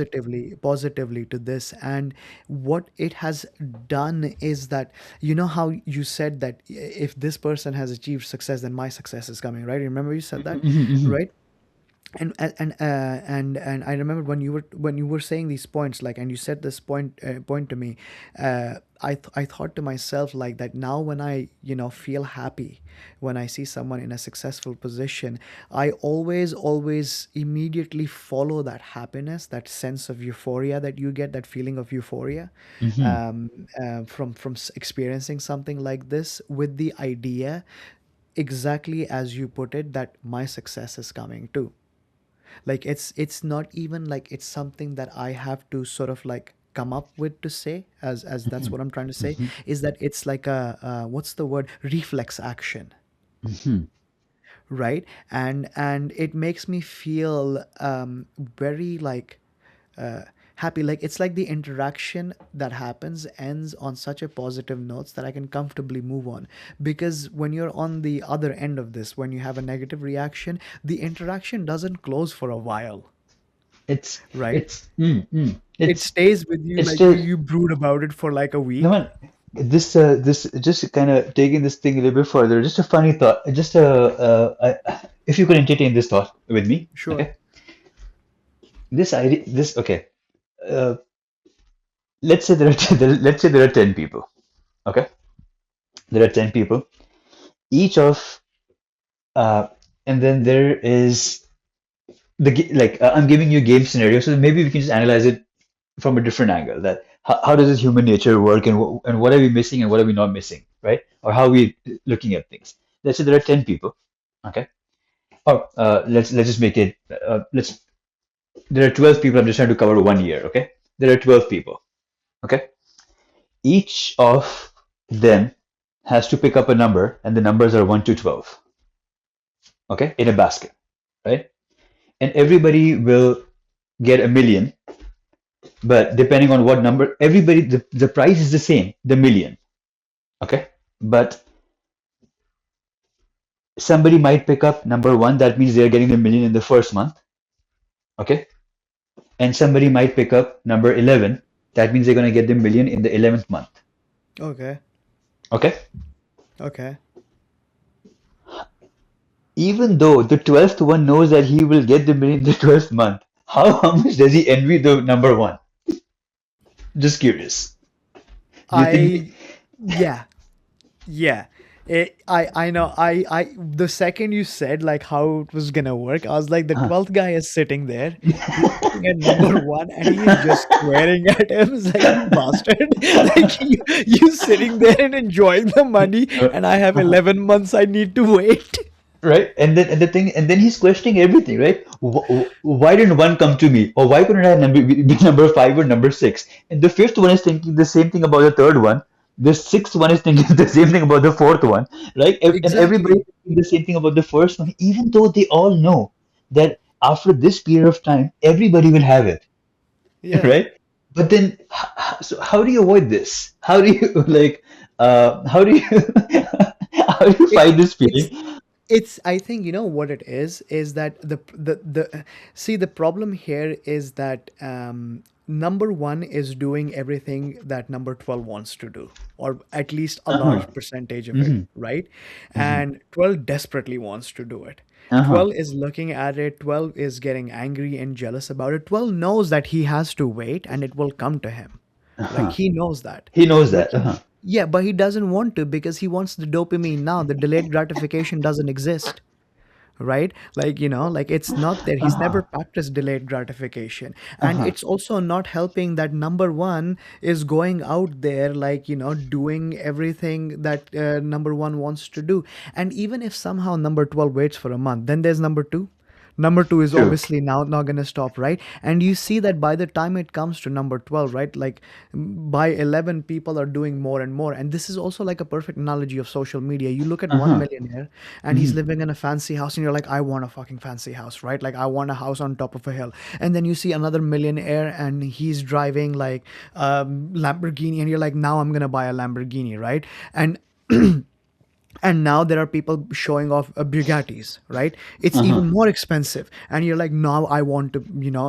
[SPEAKER 2] positively to this. And what it has done is that, how you said that if this person has achieved success, then my success is coming, right? Remember you said that,
[SPEAKER 1] mhm, mhm,
[SPEAKER 2] right? And I remember when you were saying these points, like, and you said this point to me. I thought to myself like that now when I feel happy when I see someone in a successful position, I always immediately follow that happiness, that sense of euphoria that you get, that feeling of euphoria,
[SPEAKER 1] mhm,
[SPEAKER 2] from experiencing something like this, with the idea, exactly as you put it, that my success is coming too. Like it's not even like it's something that I have to sort of like come up with to say, as that's
[SPEAKER 1] mhm,
[SPEAKER 2] what I'm trying to say,
[SPEAKER 1] mhm,
[SPEAKER 2] is that it's like a what's the word, reflex action,
[SPEAKER 1] mhm,
[SPEAKER 2] right? And it makes me feel very like uh, happy. Like it's like the interaction that happens ends on such a positive notes that I can comfortably move on. Because when you're on the other end of this, when you have a negative reaction, the interaction doesn't close for a while,
[SPEAKER 1] it's
[SPEAKER 2] right? It
[SPEAKER 1] it's
[SPEAKER 2] stays with you,
[SPEAKER 1] it's
[SPEAKER 2] like you
[SPEAKER 1] still
[SPEAKER 2] you brood about it for like a
[SPEAKER 1] no
[SPEAKER 2] week.
[SPEAKER 1] man. This just kind of taking this thing a little bit further. Just a funny thought. If you could entertain this thought with me,
[SPEAKER 2] Sure.
[SPEAKER 1] okay? This idea, this okay. Uh, let's say there are let's say there are 10 people. Okay, there are 10 people. Each of uh, and then there is I'm giving you a game scenario, so maybe we can just analyze it from a different angle. That how does this human nature work, and what are we missing, and what are we not missing, right? Or how are we looking at things? Let's say there are 10 people. Okay, or let's just make it let's there are 12 people. I'm just trying to cover 1 year. Okay, there are 12 people. Okay, each of them has to pick up a number, and the numbers are 1 to 12. Okay, in a basket, right? And everybody will get a million, but depending on what number, the price is the same, the million. Okay, but somebody might pick up number one, that means they're getting the million in the first month. Okay, and somebody might pick up number 11, that means they're going to get the million in the 11th month.
[SPEAKER 2] Okay.
[SPEAKER 1] Okay,
[SPEAKER 2] Okay.
[SPEAKER 1] even though the 12th one knows that he will get the million in the 12th month, how much does he envy the number one? Just curious. Do you think?
[SPEAKER 2] I Yeah. Yeah. I know. The second you said like how it was gonna work, I was like, the
[SPEAKER 1] Huh.
[SPEAKER 2] 12th guy is sitting there. He's looking at number one and he is just swearing at him. It's like, you bastard. Like you sitting there and enjoying the money, and I have 11 months I need to wait.
[SPEAKER 1] Right? And then he's questioning everything, right? Why didn't one come to me, or why couldn't I be number five or number six? And the fifth one is thinking the same thing about the third one. the sixth one is thinking the same thing about the fourth one, right? And everybody
[SPEAKER 2] Exactly.
[SPEAKER 1] is thinking the same thing about the first one, even though they all know that after this period of time, everybody will have it,
[SPEAKER 2] Yeah.
[SPEAKER 1] right? But then, so how do you avoid this? How do you how do you how do you
[SPEAKER 2] It's
[SPEAKER 1] fight this feeling?
[SPEAKER 2] it's it's I think you know what it is that the see the problem here is that number one is doing everything that number 12 wants to do, or at least a
[SPEAKER 1] Uh-huh.
[SPEAKER 2] large percentage of it,
[SPEAKER 1] Hmm.
[SPEAKER 2] right?
[SPEAKER 1] Hmm.
[SPEAKER 2] And 12 desperately wants to do it.
[SPEAKER 1] Uh-huh.
[SPEAKER 2] 12 is looking at it, 12 is getting angry and jealous about it. 12 knows that he has to wait and it will come to him. Like
[SPEAKER 1] Uh-huh.
[SPEAKER 2] he knows that.
[SPEAKER 1] He knows
[SPEAKER 2] But
[SPEAKER 1] that.
[SPEAKER 2] he,
[SPEAKER 1] Uh-huh.
[SPEAKER 2] yeah, but he doesn't want to because he wants the dopamine now. The delayed gratification doesn't exist, right? Like, like it's not there. He's never
[SPEAKER 1] Uh-huh.
[SPEAKER 2] practiced delayed gratification. And
[SPEAKER 1] Uh-huh.
[SPEAKER 2] it's also not helping that number one is going out there, like, doing everything that number one wants to do. And even if somehow number 12 waits for a month, then there's number two. Number two is
[SPEAKER 1] True.
[SPEAKER 2] obviously now not going to stop, right? And you see that by the time it comes to number 12, right, like by 11 people are doing more and more. And this is also like a perfect analogy of social media. You look at one
[SPEAKER 1] Uh-huh.
[SPEAKER 2] millionaire and he's
[SPEAKER 1] Hmm.
[SPEAKER 2] living in a fancy house and you're like, I want a fucking fancy house, right? Like I want a house on top of a hill. And then you see another millionaire and he's driving like Lamborghini and you're like, now I'm going to buy a Lamborghini, right? And now there are people showing off Bugattis, right? It's
[SPEAKER 1] Uh-huh.
[SPEAKER 2] even more expensive, and you're like, now I want to,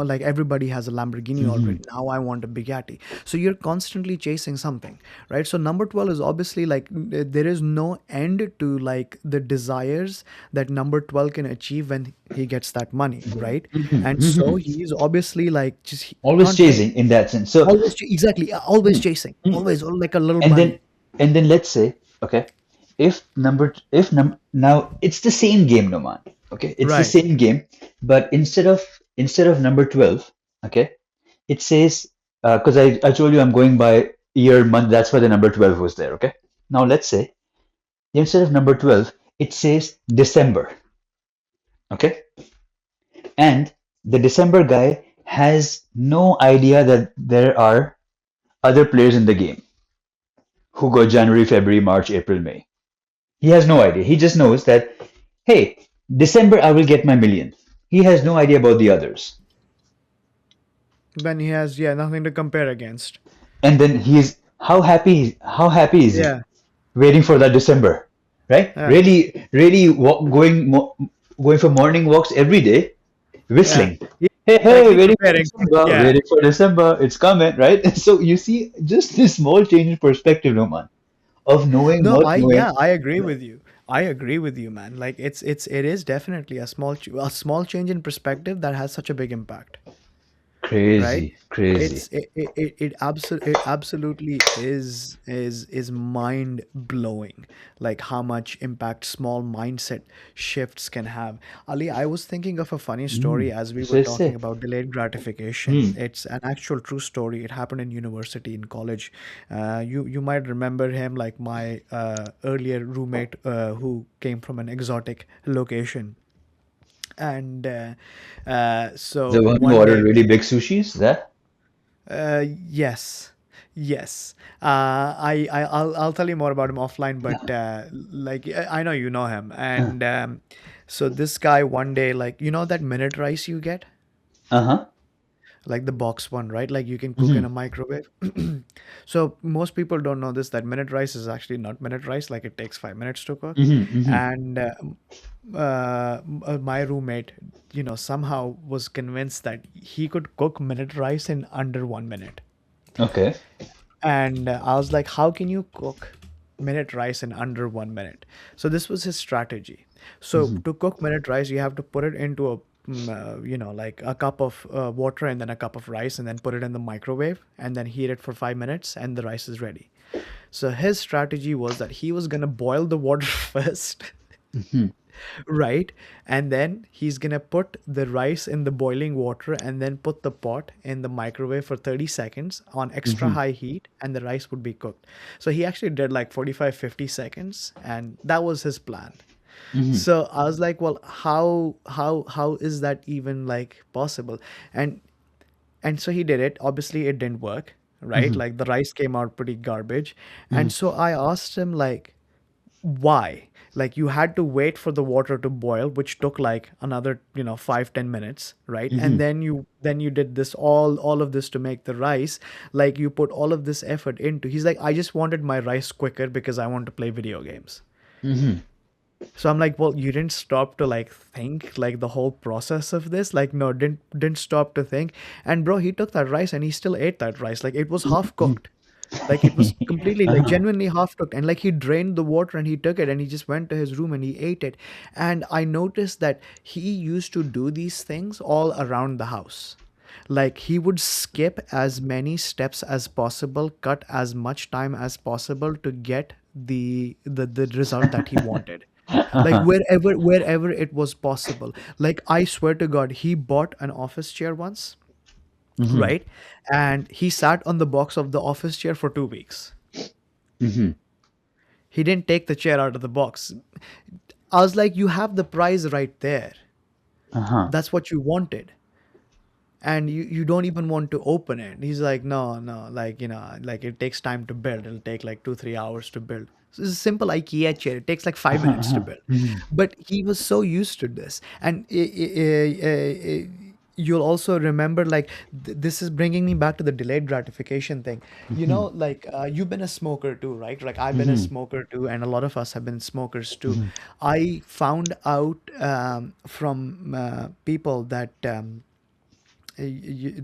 [SPEAKER 2] like everybody has a Lamborghini
[SPEAKER 1] Hmm.
[SPEAKER 2] already. Now I want a Bugatti. So you're constantly chasing something, right? So number 12 is obviously like there is no end to like the desires that number 12 can achieve when he gets that money, right? And so he's obviously like just he
[SPEAKER 1] Always
[SPEAKER 2] can't wait.
[SPEAKER 1] chasing in that sense. So,
[SPEAKER 2] Always, exactly, always
[SPEAKER 1] mm,
[SPEAKER 2] chasing,
[SPEAKER 1] mm.
[SPEAKER 2] always, like a little
[SPEAKER 1] and then
[SPEAKER 2] bunny,
[SPEAKER 1] let's say, okay, now it's the same game, Noman. Okay, it's the
[SPEAKER 2] right?
[SPEAKER 1] same game, but instead of number 12, okay, it says because I told you I'm going by year month. That's why the number 12 was there. Okay, now let's say instead of number 12, it says December. Okay, and the December guy has no idea that there are other players in the game who go January, February, March, April, May. He has no idea. He just knows that, hey, December I will get my million. He has no idea about the others.
[SPEAKER 2] Then he has, yeah, nothing to compare against.
[SPEAKER 1] And then how happy is he
[SPEAKER 2] Yeah,
[SPEAKER 1] waiting for that December, right?
[SPEAKER 2] yeah,
[SPEAKER 1] Really, really going for morning walks every day,
[SPEAKER 2] yeah.
[SPEAKER 1] whistling.
[SPEAKER 2] He's
[SPEAKER 1] Hey, hey,
[SPEAKER 2] exactly
[SPEAKER 1] waiting for
[SPEAKER 2] preparing.
[SPEAKER 1] December,
[SPEAKER 2] Yeah.
[SPEAKER 1] waiting for December, it's coming, right? So you see, just this small change in perspective, Roman, of knowing
[SPEAKER 2] No,
[SPEAKER 1] not knowing.
[SPEAKER 2] I agree with you. I agree with you, man. Like it is definitely a small change in perspective that has such a big impact. Right?
[SPEAKER 1] Crazy, crazy.
[SPEAKER 2] It absolutely is mind blowing, like how much impact small mindset shifts can have. Ali, I was thinking of a funny story as we were
[SPEAKER 1] Say,
[SPEAKER 2] talking
[SPEAKER 1] say.
[SPEAKER 2] about delayed gratification.
[SPEAKER 1] Hmm.
[SPEAKER 2] It's an actual true story. It happened in university, in college. You might remember him, like my earlier roommate who came from an exotic location. And
[SPEAKER 1] The
[SPEAKER 2] so
[SPEAKER 1] one who
[SPEAKER 2] one
[SPEAKER 1] ordered
[SPEAKER 2] day,
[SPEAKER 1] really big sushis, that?
[SPEAKER 2] yes, yes. I'll tell you more about him offline, but like I know you know him,
[SPEAKER 1] Uh,
[SPEAKER 2] and so this guy one day, like that minute rice you get,
[SPEAKER 1] uh-huh.
[SPEAKER 2] like the box one, right? Like you can cook in
[SPEAKER 1] Hmm.
[SPEAKER 2] a microwave. So most people don't know this, that minute rice is actually not minute rice. Like it takes 5 minutes to cook,
[SPEAKER 1] Hmm. Hmm.
[SPEAKER 2] and my roommate, somehow was convinced that he could cook minute rice in under 1 minute.
[SPEAKER 1] Okay.
[SPEAKER 2] And I was like, how can you cook minute rice in under 1 minute? So this was his strategy. So
[SPEAKER 1] Hmm.
[SPEAKER 2] to cook minute rice, you have to put it into like a cup of water and then a cup of rice and then put it in the microwave and then heat it for 5 minutes and the rice is ready. So his strategy was that he was gonna boil the water first,
[SPEAKER 1] Hmm.
[SPEAKER 2] right? And then he's gonna put the rice in the boiling water and then put the pot in the microwave for 30 seconds on extra
[SPEAKER 1] Hmm.
[SPEAKER 2] high heat and the rice would be cooked. So he actually did like 45, 50 seconds and that was his plan.
[SPEAKER 1] Hmm.
[SPEAKER 2] So I was like, well, how is that even like possible? And so he did it. Obviously, it didn't work, right?
[SPEAKER 1] Mhm.
[SPEAKER 2] Like the rice came out pretty garbage. And
[SPEAKER 1] Mhm.
[SPEAKER 2] so I asked him, like, why? Like, you had to wait for the water to boil, which took like another, 5-10 minutes, right? And
[SPEAKER 1] Mhm.
[SPEAKER 2] then you did this, all of this to make the rice. Like, you put all of this effort into. He's like, I just wanted my rice quicker because I want to play video games.
[SPEAKER 1] Mhm.
[SPEAKER 2] So I'm like, well, you didn't stop to like think like the whole process of this. Like, no, didn't stop to think. And bro, he took that rice and he still ate that rice. Like, it was half
[SPEAKER 1] Mhm.
[SPEAKER 2] cooked. Like, it was completely, like,
[SPEAKER 1] Uh-huh.
[SPEAKER 2] genuinely half cooked. And like, he drained the water and he took it and he just went to his room and he ate it. And I noticed that he used to do these things all around the house. Like, he would skip as many steps as possible, cut as much time as possible to get the result that he wanted. Like,
[SPEAKER 1] Uh-huh.
[SPEAKER 2] wherever it was possible. Like, I swear to God, he bought an office chair once,
[SPEAKER 1] Mhm.
[SPEAKER 2] right? And he sat on the box of the office chair for 2 weeks.
[SPEAKER 1] Mhm.
[SPEAKER 2] He didn't take the chair out of the box. I was like, you have the prize right there.
[SPEAKER 1] Uh-huh.
[SPEAKER 2] That's what you wanted. And you don't even want to open it. He's like, no, no, like, like, it takes time to build. It'll take like 2-3 hours to build. So it's a simple IKEA chair. It takes like five
[SPEAKER 1] Uh-huh.
[SPEAKER 2] minutes to
[SPEAKER 1] Uh-huh.
[SPEAKER 2] build.
[SPEAKER 1] Mhm.
[SPEAKER 2] But he was so used to this. And you'll also remember, like, this is bringing me back to the delayed gratification thing.
[SPEAKER 1] Mhm.
[SPEAKER 2] Like, you've been a smoker too, right? Like, I've been a
[SPEAKER 1] Mhm.
[SPEAKER 2] smoker too, and a lot of us have been smokers too.
[SPEAKER 1] Mhm.
[SPEAKER 2] I found out from people that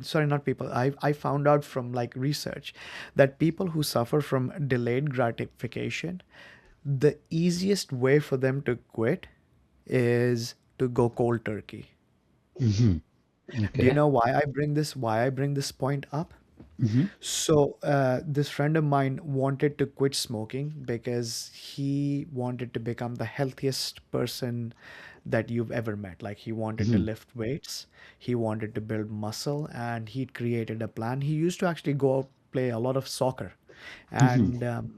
[SPEAKER 2] sorry, not people. I found out from like research that people who suffer from delayed gratification, the easiest way for them to quit is to go cold turkey.
[SPEAKER 1] Mhm.
[SPEAKER 2] Do you
[SPEAKER 1] Okay.
[SPEAKER 2] know why I bring this point up?
[SPEAKER 1] Mhm.
[SPEAKER 2] So, this friend of mine wanted to quit smoking because he wanted to become the healthiest person that you've ever met. Like, he wanted to
[SPEAKER 1] Mhm.
[SPEAKER 2] lift weights, he wanted to build muscle, and he'd created a plan. He used to actually go out play a lot of soccer,
[SPEAKER 1] Mhm.
[SPEAKER 2] and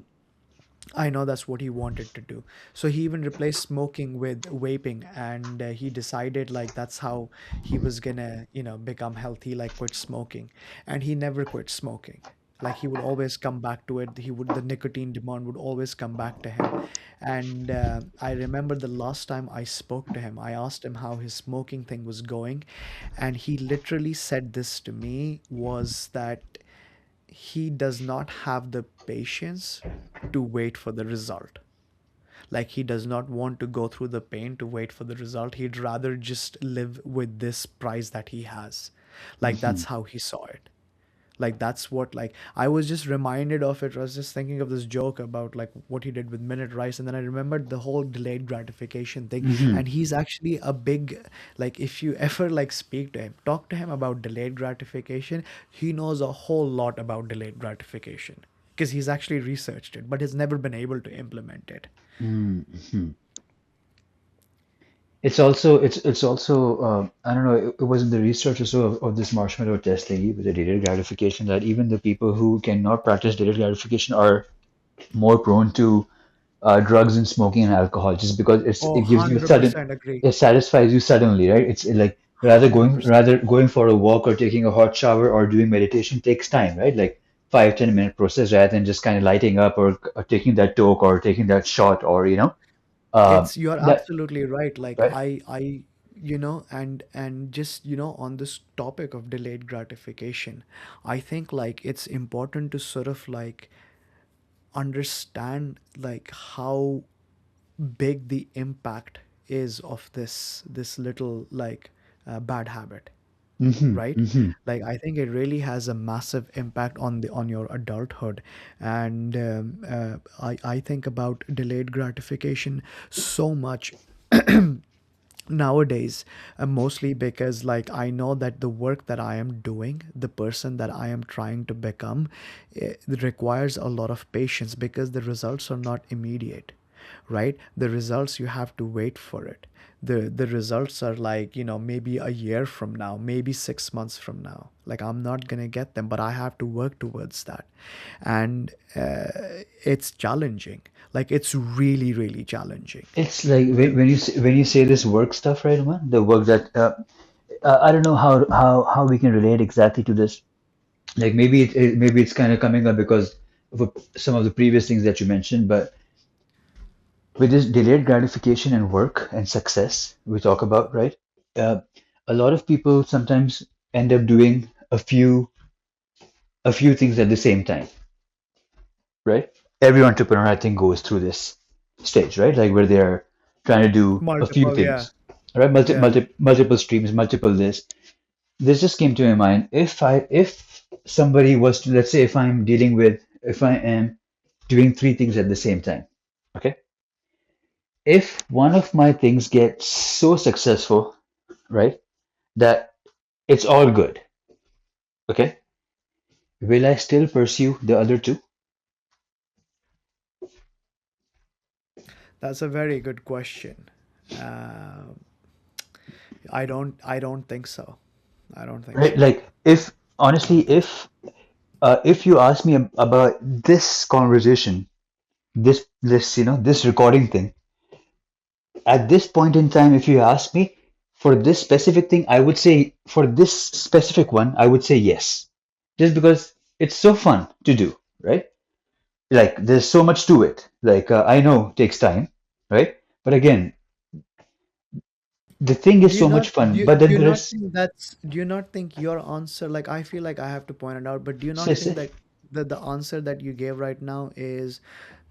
[SPEAKER 2] I know that's what he wanted to do. So he even replaced smoking with vaping, and he decided like that's how he was gonna, become healthy, like quit smoking. And he never quit smoking. Like, he would always come back to it. The nicotine demand would always come back to him. And I remember the last time I spoke to him, I asked him how his smoking thing was going, and he literally said this to me was that he does not have the patience to wait for the result. Like, he does not want to go through the pain to wait for the result. He'd rather just live with this prize that he has. Like, that's
[SPEAKER 1] Mhm.
[SPEAKER 2] how he saw it. Like, that's what, like, I was just reminded of it. I was just thinking of this joke about like what he did with minute rice, and then I remembered the whole delayed gratification thing.
[SPEAKER 1] Mhm.
[SPEAKER 2] And he's actually a big, like, if you ever like speak to him, talk to him about delayed gratification, he knows a whole lot about delayed gratification because he's actually researched it but has never been able to implement it.
[SPEAKER 1] Mhm. It's also I don't know, it was in the research or so of this marshmallow test thingy with the delayed gratification that even the people who cannot practice delayed gratification are more prone to drugs and smoking and alcohol just because
[SPEAKER 2] Oh,
[SPEAKER 1] it gives you a sudden,
[SPEAKER 2] 100% agree.
[SPEAKER 1] it satisfies you suddenly, right? It's like rather
[SPEAKER 2] 100%.
[SPEAKER 1] going for a walk or taking a hot shower or doing meditation takes time, right? Like 5-10 minute process rather than just kind of lighting up or taking that toke or taking that shot or
[SPEAKER 2] You're
[SPEAKER 1] that
[SPEAKER 2] absolutely right. Like,
[SPEAKER 1] right.
[SPEAKER 2] and just, on this topic of delayed gratification, I think like it's important to sort of like understand like how big the impact is of this little like bad habit,
[SPEAKER 1] Mm-hmm,
[SPEAKER 2] right?
[SPEAKER 1] mm-hmm,
[SPEAKER 2] Like, I think it really has a massive impact on your adulthood. And I think about delayed gratification so much nowadays, mostly because like I know that the work that I am doing, the person that I am trying to become, it requires a lot of patience because the results are not immediate, right? The results, you have to wait for it. The results are like, maybe a year from now, maybe 6 months from now. Like, I'm not gonna get them, but I have to work towards that. And it's challenging. Like, it's really, really challenging.
[SPEAKER 1] it's like
[SPEAKER 2] The
[SPEAKER 1] when you say this work stuff, right, man? The work that I don't know how we can relate exactly to this, Like maybe it's kind of coming up because of some of the previous things that you mentioned, but with this delayed gratification and work and success we talk about, right? Uh, a lot of people sometimes end up doing a few things at the same time, right? Every entrepreneur, I think, goes through this stage, right? Like where they're trying to do a few
[SPEAKER 2] Multiple, yeah,
[SPEAKER 1] things, right?
[SPEAKER 2] yeah.
[SPEAKER 1] Multiple streams, multiple this. This just came to my mind. If somebody was to, let's say, if I am doing three things at the same time, okay? If one of my things gets so successful, right, that it's all good, okay, will I still pursue the other two?
[SPEAKER 2] That's a very good question. Uh, I don't think so. I don't think
[SPEAKER 1] Right?
[SPEAKER 2] so.
[SPEAKER 1] Like, if honestly, if you ask me about this conversation, this recording thing, at this point in time, if you ask me for this specific thing, I would say for this specific one, I would say yes, just because it's so fun to do, right? Like, there's so much to it. Like, I know it takes time, right? But again, the thing is
[SPEAKER 2] Do you
[SPEAKER 1] so
[SPEAKER 2] not
[SPEAKER 1] much fun.
[SPEAKER 2] do you,
[SPEAKER 1] But
[SPEAKER 2] do
[SPEAKER 1] then
[SPEAKER 2] you
[SPEAKER 1] there
[SPEAKER 2] not
[SPEAKER 1] is
[SPEAKER 2] think that's do you not think your answer, like, I feel like I have to point it out, but do you not
[SPEAKER 1] say,
[SPEAKER 2] think
[SPEAKER 1] say,
[SPEAKER 2] that the answer that you gave right now is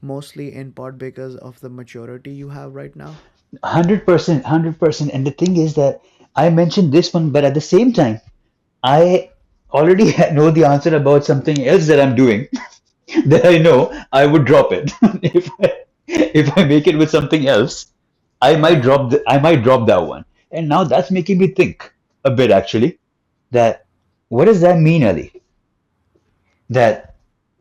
[SPEAKER 2] mostly in part because of the maturity you have right now?
[SPEAKER 1] 100%, 100%. And the thing is that I mentioned this one, but at the same time, I already know the answer about something else that I'm doing that I know I would drop it. If I make it with something else,
[SPEAKER 2] Right.
[SPEAKER 1] I might drop that one. And now that's making me think a bit actually that what does that mean, Ali? That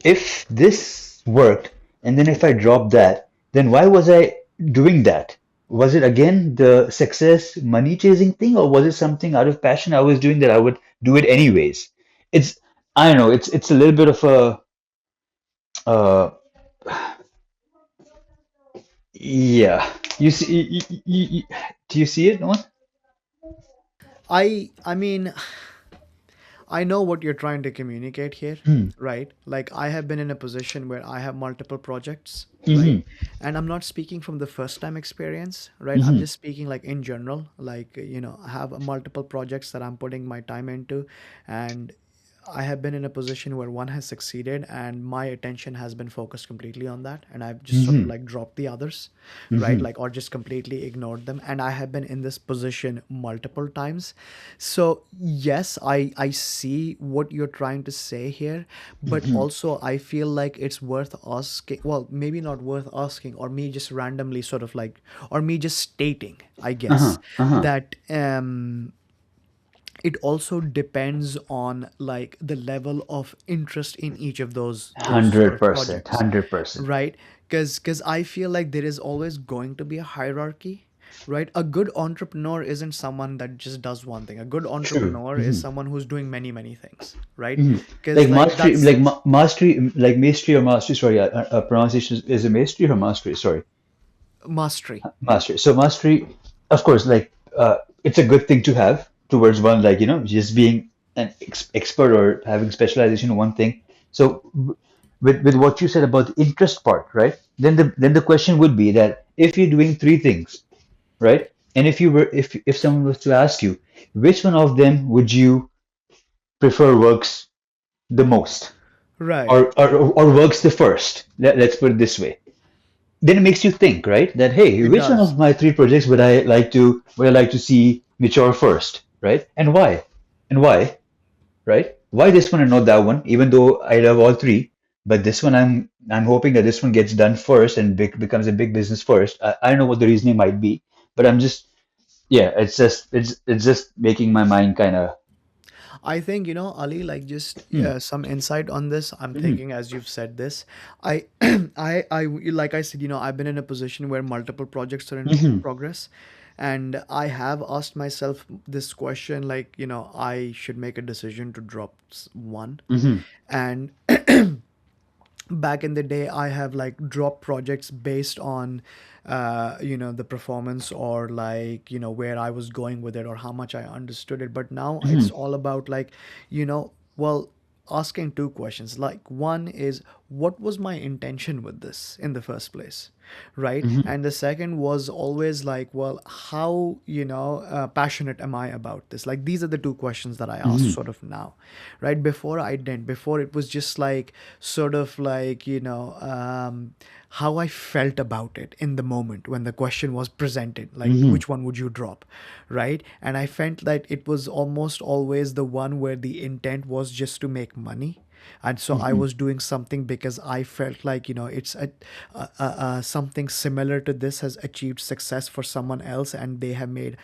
[SPEAKER 1] if this worked and then if I dropped that, then why was I doing that? Was it again the success money chasing thing, or was it something out of passion I was doing that I would do it anyways? It's I don't know, it's a little bit of a uh yeah. You see do you see it, no?
[SPEAKER 2] I mean, I know what you're trying to communicate here,
[SPEAKER 1] Hmm.
[SPEAKER 2] right? Like, I have been in a position where I have multiple projects, right?
[SPEAKER 1] Mm-hmm.
[SPEAKER 2] And I'm not speaking from the first time experience, right? I'm
[SPEAKER 1] Mm-hmm.
[SPEAKER 2] just speaking like in general, like, I have multiple projects that I'm putting my time into, and I have been in a position where one has succeeded and my attention has been focused completely on that, and I've just sort of
[SPEAKER 1] Mm-hmm.
[SPEAKER 2] like dropped the others, right?
[SPEAKER 1] Mm-hmm.
[SPEAKER 2] Like, or just completely ignored them. And I have been in this position multiple times. So yes, I see what you're trying to say here, but
[SPEAKER 1] Mm-hmm.
[SPEAKER 2] also I feel like it's worth asking, well, maybe not worth asking, or me just randomly sort of like, or me just stating, I
[SPEAKER 1] Uh-huh.
[SPEAKER 2] guess,
[SPEAKER 1] Uh-huh.
[SPEAKER 2] that it also depends on like the level of interest in each of those sort of
[SPEAKER 1] 100%.
[SPEAKER 2] projects,
[SPEAKER 1] 100%.
[SPEAKER 2] right? Because I feel like there is always going to be a hierarchy, right? A good entrepreneur isn't someone that just does one thing. A good
[SPEAKER 1] True.
[SPEAKER 2] entrepreneur is
[SPEAKER 1] Mm-hmm.
[SPEAKER 2] someone who's doing many things, right?
[SPEAKER 1] Mhm.
[SPEAKER 2] Because like that's
[SPEAKER 1] Like mastery or mastery. Sorry, pronunciation is a mastery or mastery. Sorry,
[SPEAKER 2] mastery.
[SPEAKER 1] mastery. So mastery, of course, like it's a good thing to have towards one, like just being an expert or having specialization in one thing. So with what you said about the interest part, right? Then the question would be that if you're doing three things, right? And if someone was to ask you which one of them would you prefer works the most,
[SPEAKER 2] Right.
[SPEAKER 1] or works the first. Let's put it this way. Then it makes you think, right? That hey,
[SPEAKER 2] It
[SPEAKER 1] which one
[SPEAKER 2] does.
[SPEAKER 1] of my three projects would I like to see mature first, right? And why? And why, right? Why this one and not that one? Even though I love all three, but this one I'm hoping that this one gets done first and becomes a big business first. I don't know what the reasoning might be, but I'm just yeah, it's just making my mind kind of.
[SPEAKER 2] I think, Ali, like, just
[SPEAKER 1] Hmm.
[SPEAKER 2] some insight on this. I'm
[SPEAKER 1] Hmm.
[SPEAKER 2] thinking as you've said this, I, like I said, I've been in a position where multiple projects are in
[SPEAKER 1] Hmm.
[SPEAKER 2] progress, and I have asked myself this question, like, I should make a decision to drop one,
[SPEAKER 1] Hmm.
[SPEAKER 2] and back in the day I have like dropped projects based on the performance, or like, where I was going with it or how much I understood it. But now
[SPEAKER 1] Hmm.
[SPEAKER 2] it's all about like, well, asking two questions. Like, one is, what was my intention with this in the first place? Right.
[SPEAKER 1] Mm-hmm.
[SPEAKER 2] And the second was always like, well, how, passionate am I about this? Like, these are the two questions that I ask
[SPEAKER 1] Mm-hmm.
[SPEAKER 2] sort of now. Right. Before I didn't. Before it was just like, sort of like, how I felt about it in the moment when the question was presented, like
[SPEAKER 1] Mm-hmm.
[SPEAKER 2] which one would you drop, right? And I felt that it was almost always the one where the intent was just to make money. And so I
[SPEAKER 1] Mm-hmm.
[SPEAKER 2] was doing something because I felt like, it's something similar to this has achieved success for someone else, and they have made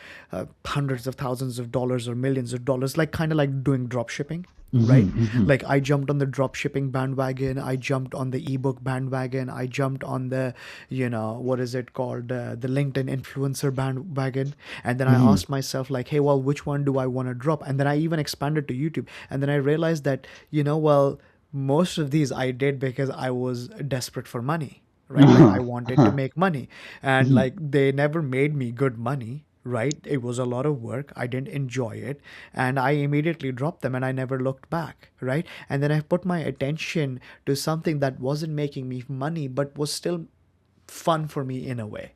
[SPEAKER 2] hundreds of thousands of dollars or millions of dollars, like kind of like doing drop shipping, right?
[SPEAKER 1] Mm-hmm.
[SPEAKER 2] Like I jumped on the drop shipping bandwagon, I jumped on the ebook bandwagon, I jumped on the, what is it called, the LinkedIn influencer bandwagon. And then I
[SPEAKER 1] Mm-hmm.
[SPEAKER 2] asked myself like, hey, well, which one do I want to drop? And then I even expanded to YouTube. And then I realized that, well, most of these I did because I was desperate for money, right? Like I wanted to
[SPEAKER 1] Uh-huh.
[SPEAKER 2] make money, and
[SPEAKER 1] Mm-hmm.
[SPEAKER 2] like they never made me good money, right? It was a lot of work. I didn't enjoy it. And I immediately dropped them and I never looked back, right? And then I put my attention to something that wasn't making me money, but was still fun for me in a way,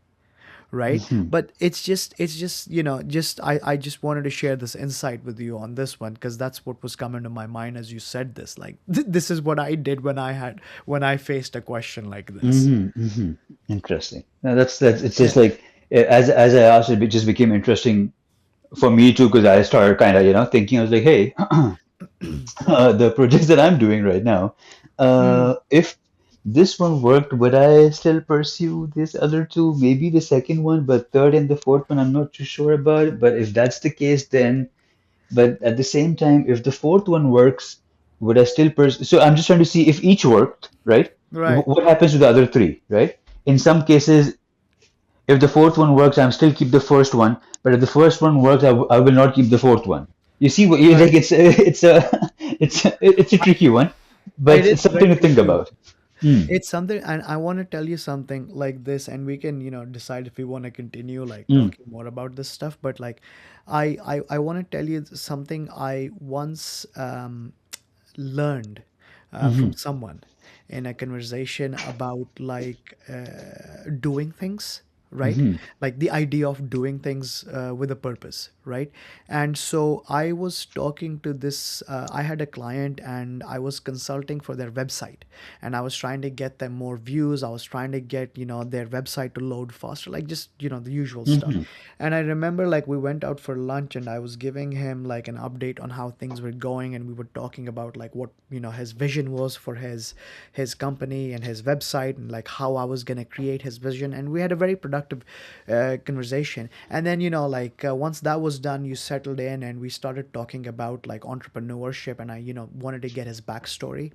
[SPEAKER 2] right?
[SPEAKER 1] Mm-hmm.
[SPEAKER 2] But it's just just I just wanted to share this insight with you on this one, because that's what was coming to my mind as you said this, like this is what I did when I faced a question like this.
[SPEAKER 1] Mm-hmm. Mm-hmm. Interesting. Now that's it's
[SPEAKER 2] Yeah.
[SPEAKER 1] just like as I asked, it just became interesting for me too because I started kind of thinking. I was like, hey, the projects that I'm doing right now, if this one worked, would I still pursue this other two? Maybe the second one, but third and the fourth one, I'm not too sure about it. But if that's the case, then, but at the same time, if the fourth one works, would I still pursue? So I'm just trying to see if each worked, right?
[SPEAKER 2] Right.
[SPEAKER 1] What happens to the other three, right? In some cases, if the fourth one works, I'm still keep the first one. But if the first one works, I will not keep the fourth one. You see what you
[SPEAKER 2] Right.
[SPEAKER 1] like? It's a tricky one, but
[SPEAKER 2] It is
[SPEAKER 1] it's something to
[SPEAKER 2] very
[SPEAKER 1] think
[SPEAKER 2] true.
[SPEAKER 1] about. Mm,
[SPEAKER 2] It's something, and I want to tell you something like this, and we can, decide if we want to continue like
[SPEAKER 1] mm,
[SPEAKER 2] talking more about this stuff. But like, I want to tell you something I once learned from
[SPEAKER 1] mhm,
[SPEAKER 2] someone in a conversation about like doing things, right?
[SPEAKER 1] mhm,
[SPEAKER 2] Like the idea of doing things with a purpose, right? And so I was talking to this, I had a client and I was consulting for their website, and I was trying to get them more views. I was trying to get, their website to load faster, like just, the usual stuff.
[SPEAKER 1] mhm,
[SPEAKER 2] And I remember like we went out for lunch and I was giving him like an update on how things were going, and we were talking about like what, his vision was for his company and his website, and like how I was going to create his vision. And we had a very productive conversation. And then, like once that was done, you settled in and we started talking about like entrepreneurship, and I, wanted to get his backstory.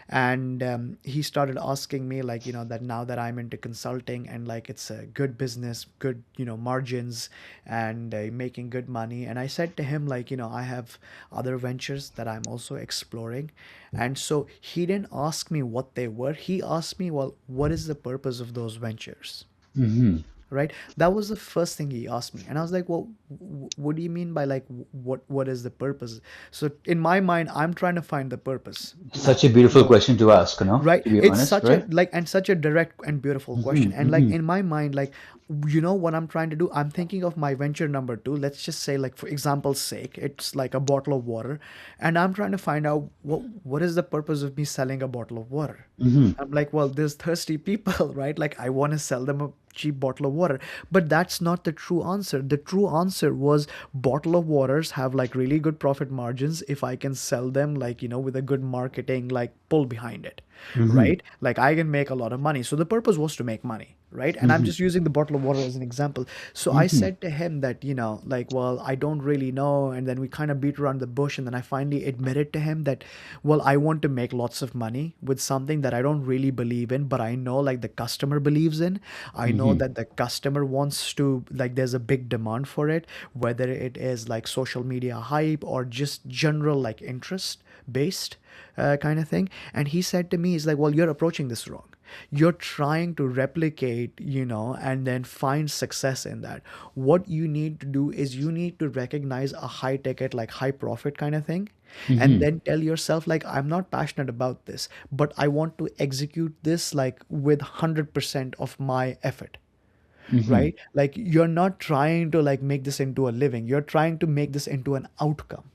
[SPEAKER 2] And he started asking me like, that now that I'm into consulting and like it's a good business, good, margins, and making good money. And I said to him like, I have other ventures that I'm also exploring. And so he didn't ask me what they were. He asked me, well, what is the purpose of those ventures?
[SPEAKER 1] mhm.
[SPEAKER 2] Right, that was the first thing he asked me. And I was like, well, what do you mean by like what is the purpose? So in my mind, I'm trying to find the purpose
[SPEAKER 1] Such
[SPEAKER 2] now.
[SPEAKER 1] a beautiful question to ask,
[SPEAKER 2] Right,
[SPEAKER 1] to be
[SPEAKER 2] it's
[SPEAKER 1] honest,
[SPEAKER 2] such a
[SPEAKER 1] right?
[SPEAKER 2] like and such a direct and beautiful question.
[SPEAKER 1] Mhm,
[SPEAKER 2] And like
[SPEAKER 1] mhm,
[SPEAKER 2] in my mind, like, what I'm trying to do, I'm thinking of my venture number two. Let's just say, like, for example's sake, it's like a bottle of water, and I'm trying to find out what is the purpose of me selling a bottle of water.
[SPEAKER 1] mhm,
[SPEAKER 2] I'm like, well, there's thirsty people, right? Like, I want to sell them a cheap bottle of water. But that's not the true answer. The true answer was bottle of waters have like really good profit margins if I can sell them, like, with a good marketing, like, pull behind it,
[SPEAKER 1] mhm,
[SPEAKER 2] right? Like, I can make a lot of money. So the purpose was to make money, right? And I'm
[SPEAKER 1] mhm,
[SPEAKER 2] just using the bottle of water as an example. So I
[SPEAKER 1] mhm,
[SPEAKER 2] said to him that, like, well, I don't really know. And then we kind of beat around the bush. And then I finally admitted to him that, well, I want to make lots of money with something that I don't really believe in, but I know like the customer believes in. I know
[SPEAKER 1] mhm,
[SPEAKER 2] that the customer wants to, like, there's a big demand for it, whether it is like social media hype or just general like interest based kind of thing. And he said to me, he's like, well, you're approaching this wrong. You're trying to replicate, and then find success in that. What you need to do is you need to recognize a high ticket, like high profit kind of thing, and
[SPEAKER 1] Mm-hmm.
[SPEAKER 2] then tell yourself, like, I'm not passionate about this, but I want to execute this like with 100% of my effort,
[SPEAKER 1] Mm-hmm.
[SPEAKER 2] right? Like, you're not trying to like make this into a living, you're trying to make this into an outcome.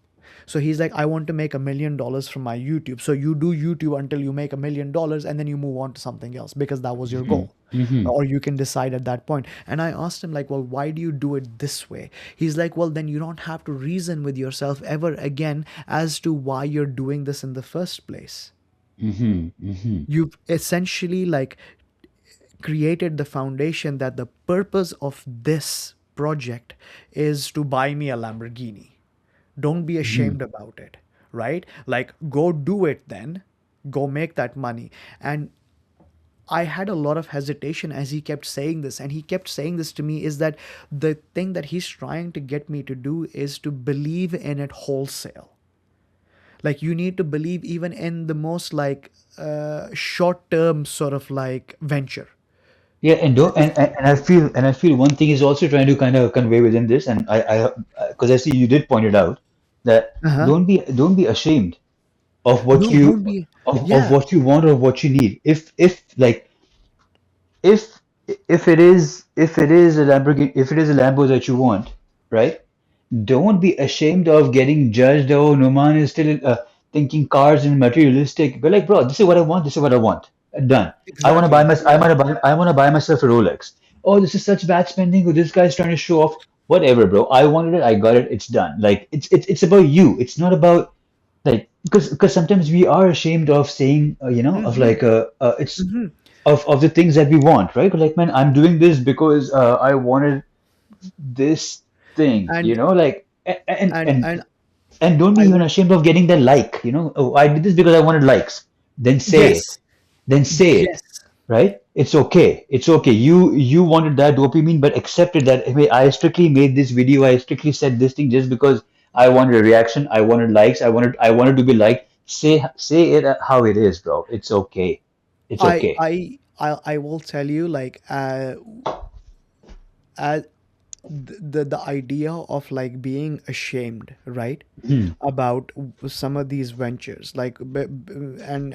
[SPEAKER 2] So he's like, I want to make $1 million from my YouTube. So you do YouTube until you make $1 million, and then you move on to something else because that was your
[SPEAKER 1] Mm-hmm.
[SPEAKER 2] goal.
[SPEAKER 1] Mm-hmm.
[SPEAKER 2] Or you can decide at that point. And I asked him, like, well, why do you do it this way? He's like, well, then you don't have to reason with yourself ever again as to why you're doing this in the first place.
[SPEAKER 1] Mm-hmm. Mm-hmm.
[SPEAKER 2] You've essentially like created the foundation that the purpose of this project is to buy me a Lamborghini. Don't be
[SPEAKER 1] Mm-hmm.
[SPEAKER 2] ashamed about it, right? Like, go do it then, go make that money. And I had a lot of hesitation as he kept saying this, and he kept saying this to me, is that the thing that he's trying to get me to do is to believe in it wholesale. Like, you need to believe even in the most like short term sort of like venture.
[SPEAKER 1] Yeah, and don't
[SPEAKER 2] If
[SPEAKER 1] and I feel one thing is also trying to kind of convey within this, and because I see you did point it out that
[SPEAKER 2] uh-huh.
[SPEAKER 1] don't be ashamed of what
[SPEAKER 2] No,
[SPEAKER 1] you
[SPEAKER 2] don't be.
[SPEAKER 1] of
[SPEAKER 2] Yeah,
[SPEAKER 1] what you want or what you need. If like if if it is a Lamborghini, if it is a Lambo that you want, right? Don't be ashamed of getting judged. Oh, Numan is still thinking cars and materialistic. But like, bro, this is what I want. This is what I want. Done.
[SPEAKER 2] exactly. Yeah.
[SPEAKER 1] I want to buy myself a Rolex. Oh, this is such bad spending. Oh, this guy's trying to show off. Whatever, bro. I wanted it. I got it. It's done. Like, it's about you. It's not about like because sometimes we are ashamed of saying of
[SPEAKER 2] Mm-hmm.
[SPEAKER 1] like it's
[SPEAKER 2] Mm-hmm.
[SPEAKER 1] of the things that we want, right? Like, man, I'm doing this because I wanted this thing,
[SPEAKER 2] And
[SPEAKER 1] like
[SPEAKER 2] and and
[SPEAKER 1] and don't be
[SPEAKER 2] I
[SPEAKER 1] even
[SPEAKER 2] would.
[SPEAKER 1] ashamed of getting the like, oh, I did this because I wanted likes. Then say it.
[SPEAKER 2] Yes.
[SPEAKER 1] Then say it,
[SPEAKER 2] Yes.
[SPEAKER 1] right? It's okay. It's okay. You wanted that dopamine, but accepted that, hey, I strictly made this video. I strictly said this thing just because I wanted a reaction. I wanted likes. I wanted to be liked. Say it how it is, bro. It's okay. It's
[SPEAKER 2] I
[SPEAKER 1] okay.
[SPEAKER 2] I I will tell you, like, uh the idea of like being ashamed, right,
[SPEAKER 1] Hmm.
[SPEAKER 2] about some of these ventures, like, and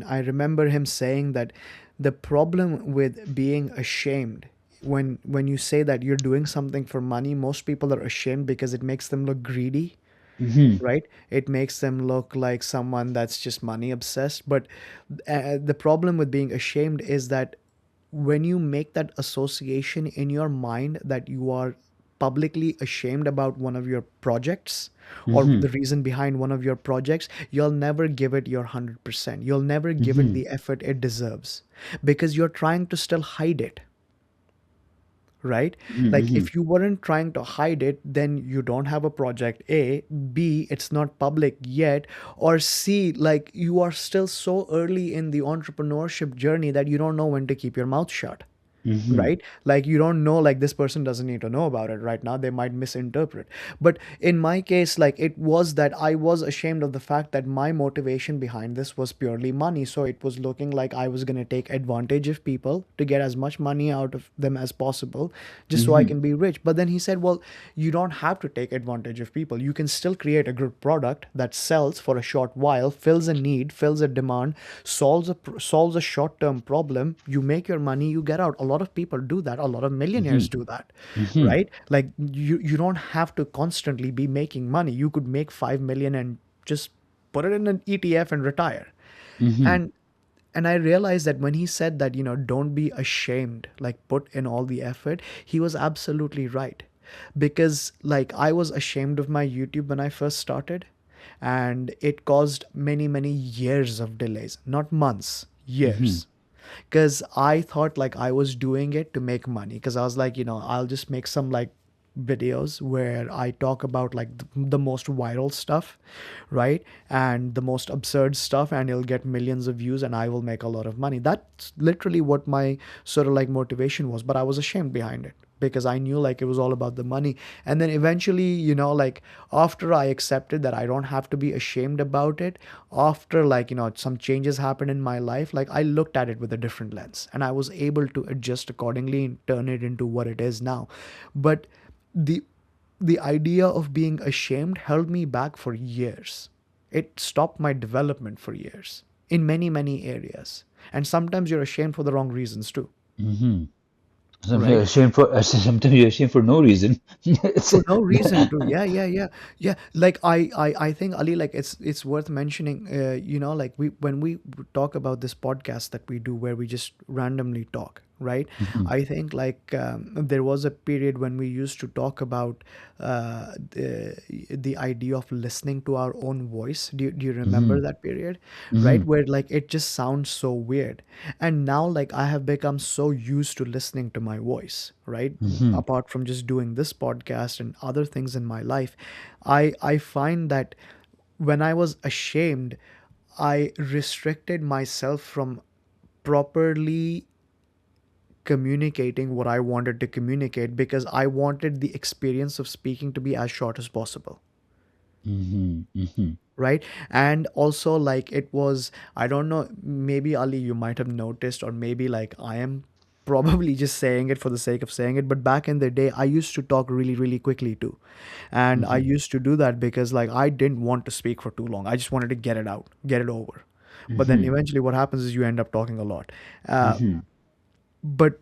[SPEAKER 2] I remember him saying that the problem with being ashamed, when you say that you're doing something for money, most people are ashamed because it makes them look greedy,
[SPEAKER 1] Hmm.
[SPEAKER 2] right? It makes them look like someone that's just money obsessed. But the problem with being ashamed is that when you make that association in your mind that you are publicly ashamed about one of your projects, or
[SPEAKER 1] Hmm.
[SPEAKER 2] the reason behind one of your projects, you'll never give it your 100%. You'll never give it
[SPEAKER 1] Hmm.
[SPEAKER 2] the effort it deserves because you're trying to still hide it, right? Like,
[SPEAKER 1] Hmm.
[SPEAKER 2] if you weren't trying to hide it, then you don't have a project. A, B, it's not public yet, or C, like, you are still so early in the entrepreneurship journey that you don't know when to keep your mouth shut,
[SPEAKER 1] Hmm.
[SPEAKER 2] right? Like, you don't know, like, this person doesn't need to know about it right now, they might misinterpret. But in my case, like, it was that I was ashamed of the fact that my motivation behind this was purely money. So it was looking like I was going to take advantage of people to get as much money out of them as possible, just so I
[SPEAKER 1] Hmm.
[SPEAKER 2] can be rich. But then he said, well, you don't have to take advantage of people. You can still create a good product that sells for a short while, fills a need, fills a demand, solves a short term problem. You make your money, you get out. A lot of people do that. A lot of millionaires
[SPEAKER 1] Hmm.
[SPEAKER 2] do that,
[SPEAKER 1] Hmm.
[SPEAKER 2] right? Like, you don't have to constantly be making money. You could make 5 million and just put it in an ETF and retire.
[SPEAKER 1] Hmm.
[SPEAKER 2] And I realized that when he said that, don't be ashamed, like, put in all the effort, he was absolutely right. Because, like, I was ashamed of my YouTube when I first started, and it caused many, many years of delays, not months,
[SPEAKER 1] Hmm.
[SPEAKER 2] years. Because I thought like I was doing it to make money. Because I was like, I'll just make some like videos where I talk about like the most viral stuff, right? And the most absurd stuff, and it'll get millions of views, and I will make a lot of money. That's literally what my sort of like motivation was, but I was ashamed behind it. because I knew like it was all about the money. And then eventually, like after I accepted that I don't have to be ashamed about it, after like, some changes happened in my life, like I looked at it with a different lens and I was able to adjust accordingly and turn it into what it is now. But the the idea of being ashamed held me back for years. It stopped my development for years in many, many areas. And sometimes you're ashamed for the wrong reasons too,
[SPEAKER 1] Hmm. Sometimes you're
[SPEAKER 2] right?
[SPEAKER 1] ashamed for sometimes you're ashamed for no reason. It's
[SPEAKER 2] For no reason too. Yeah, yeah, yeah, yeah. Like I think Ali, like it's worth mentioning. Like when we talk about this podcast that we do, where we just randomly talk, right?
[SPEAKER 1] Mhm,
[SPEAKER 2] I think like there was a period when we used to talk about the idea of listening to our own voice. Do you remember
[SPEAKER 1] mhm,
[SPEAKER 2] that period, right?
[SPEAKER 1] mhm,
[SPEAKER 2] Where like it just sounds so weird. And now like I have become so used to listening to my voice, right?
[SPEAKER 1] mhm,
[SPEAKER 2] Apart from just doing this podcast and other things in my life, I find that when I was ashamed, I restricted myself from properly communicating what I wanted to communicate because I wanted the experience of speaking to be as short as possible,
[SPEAKER 1] mhm, mhm,
[SPEAKER 2] right? And also like it was, I don't know, maybe Ali, you might have noticed, or maybe like I am probably just saying it for the sake of saying it, but back in the day I used to talk really really quickly too. And I
[SPEAKER 1] mhm,
[SPEAKER 2] used to do that because like I didn't want to speak for too long. I just wanted to get it out, get it over. But then
[SPEAKER 1] mhm,
[SPEAKER 2] eventually what happens is you end up talking a lot. uh,
[SPEAKER 1] mhm,
[SPEAKER 2] but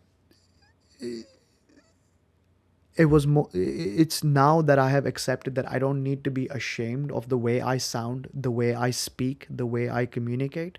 [SPEAKER 2] it's now that I have accepted that I don't need to be ashamed of the way I sound, the way I speak, the way I communicate,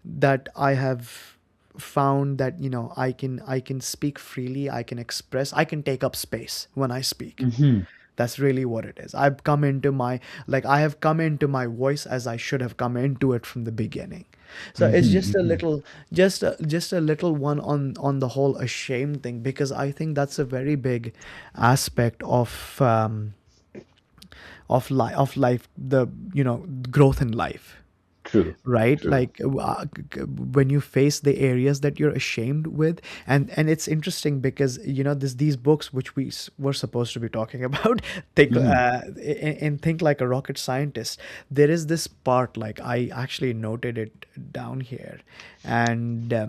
[SPEAKER 2] that I have found that I can speak freely, I can express, I can take up space when I speak.
[SPEAKER 1] mhm,
[SPEAKER 2] That's really what it is. I have come into my voice as I should have come into it from the beginning. So it's
[SPEAKER 1] mhm,
[SPEAKER 2] just a
[SPEAKER 1] mhm.
[SPEAKER 2] little, just a little one on the whole ashamed thing, because I think that's a very big aspect of life, the growth in life,
[SPEAKER 1] True,
[SPEAKER 2] right?
[SPEAKER 1] true.
[SPEAKER 2] Like when you face the areas that you're ashamed with. And it's interesting because these books which were supposed to be talking about, think
[SPEAKER 1] Mhm,
[SPEAKER 2] and think like a rocket scientist. There is this part, like I actually noted it down here. And uh,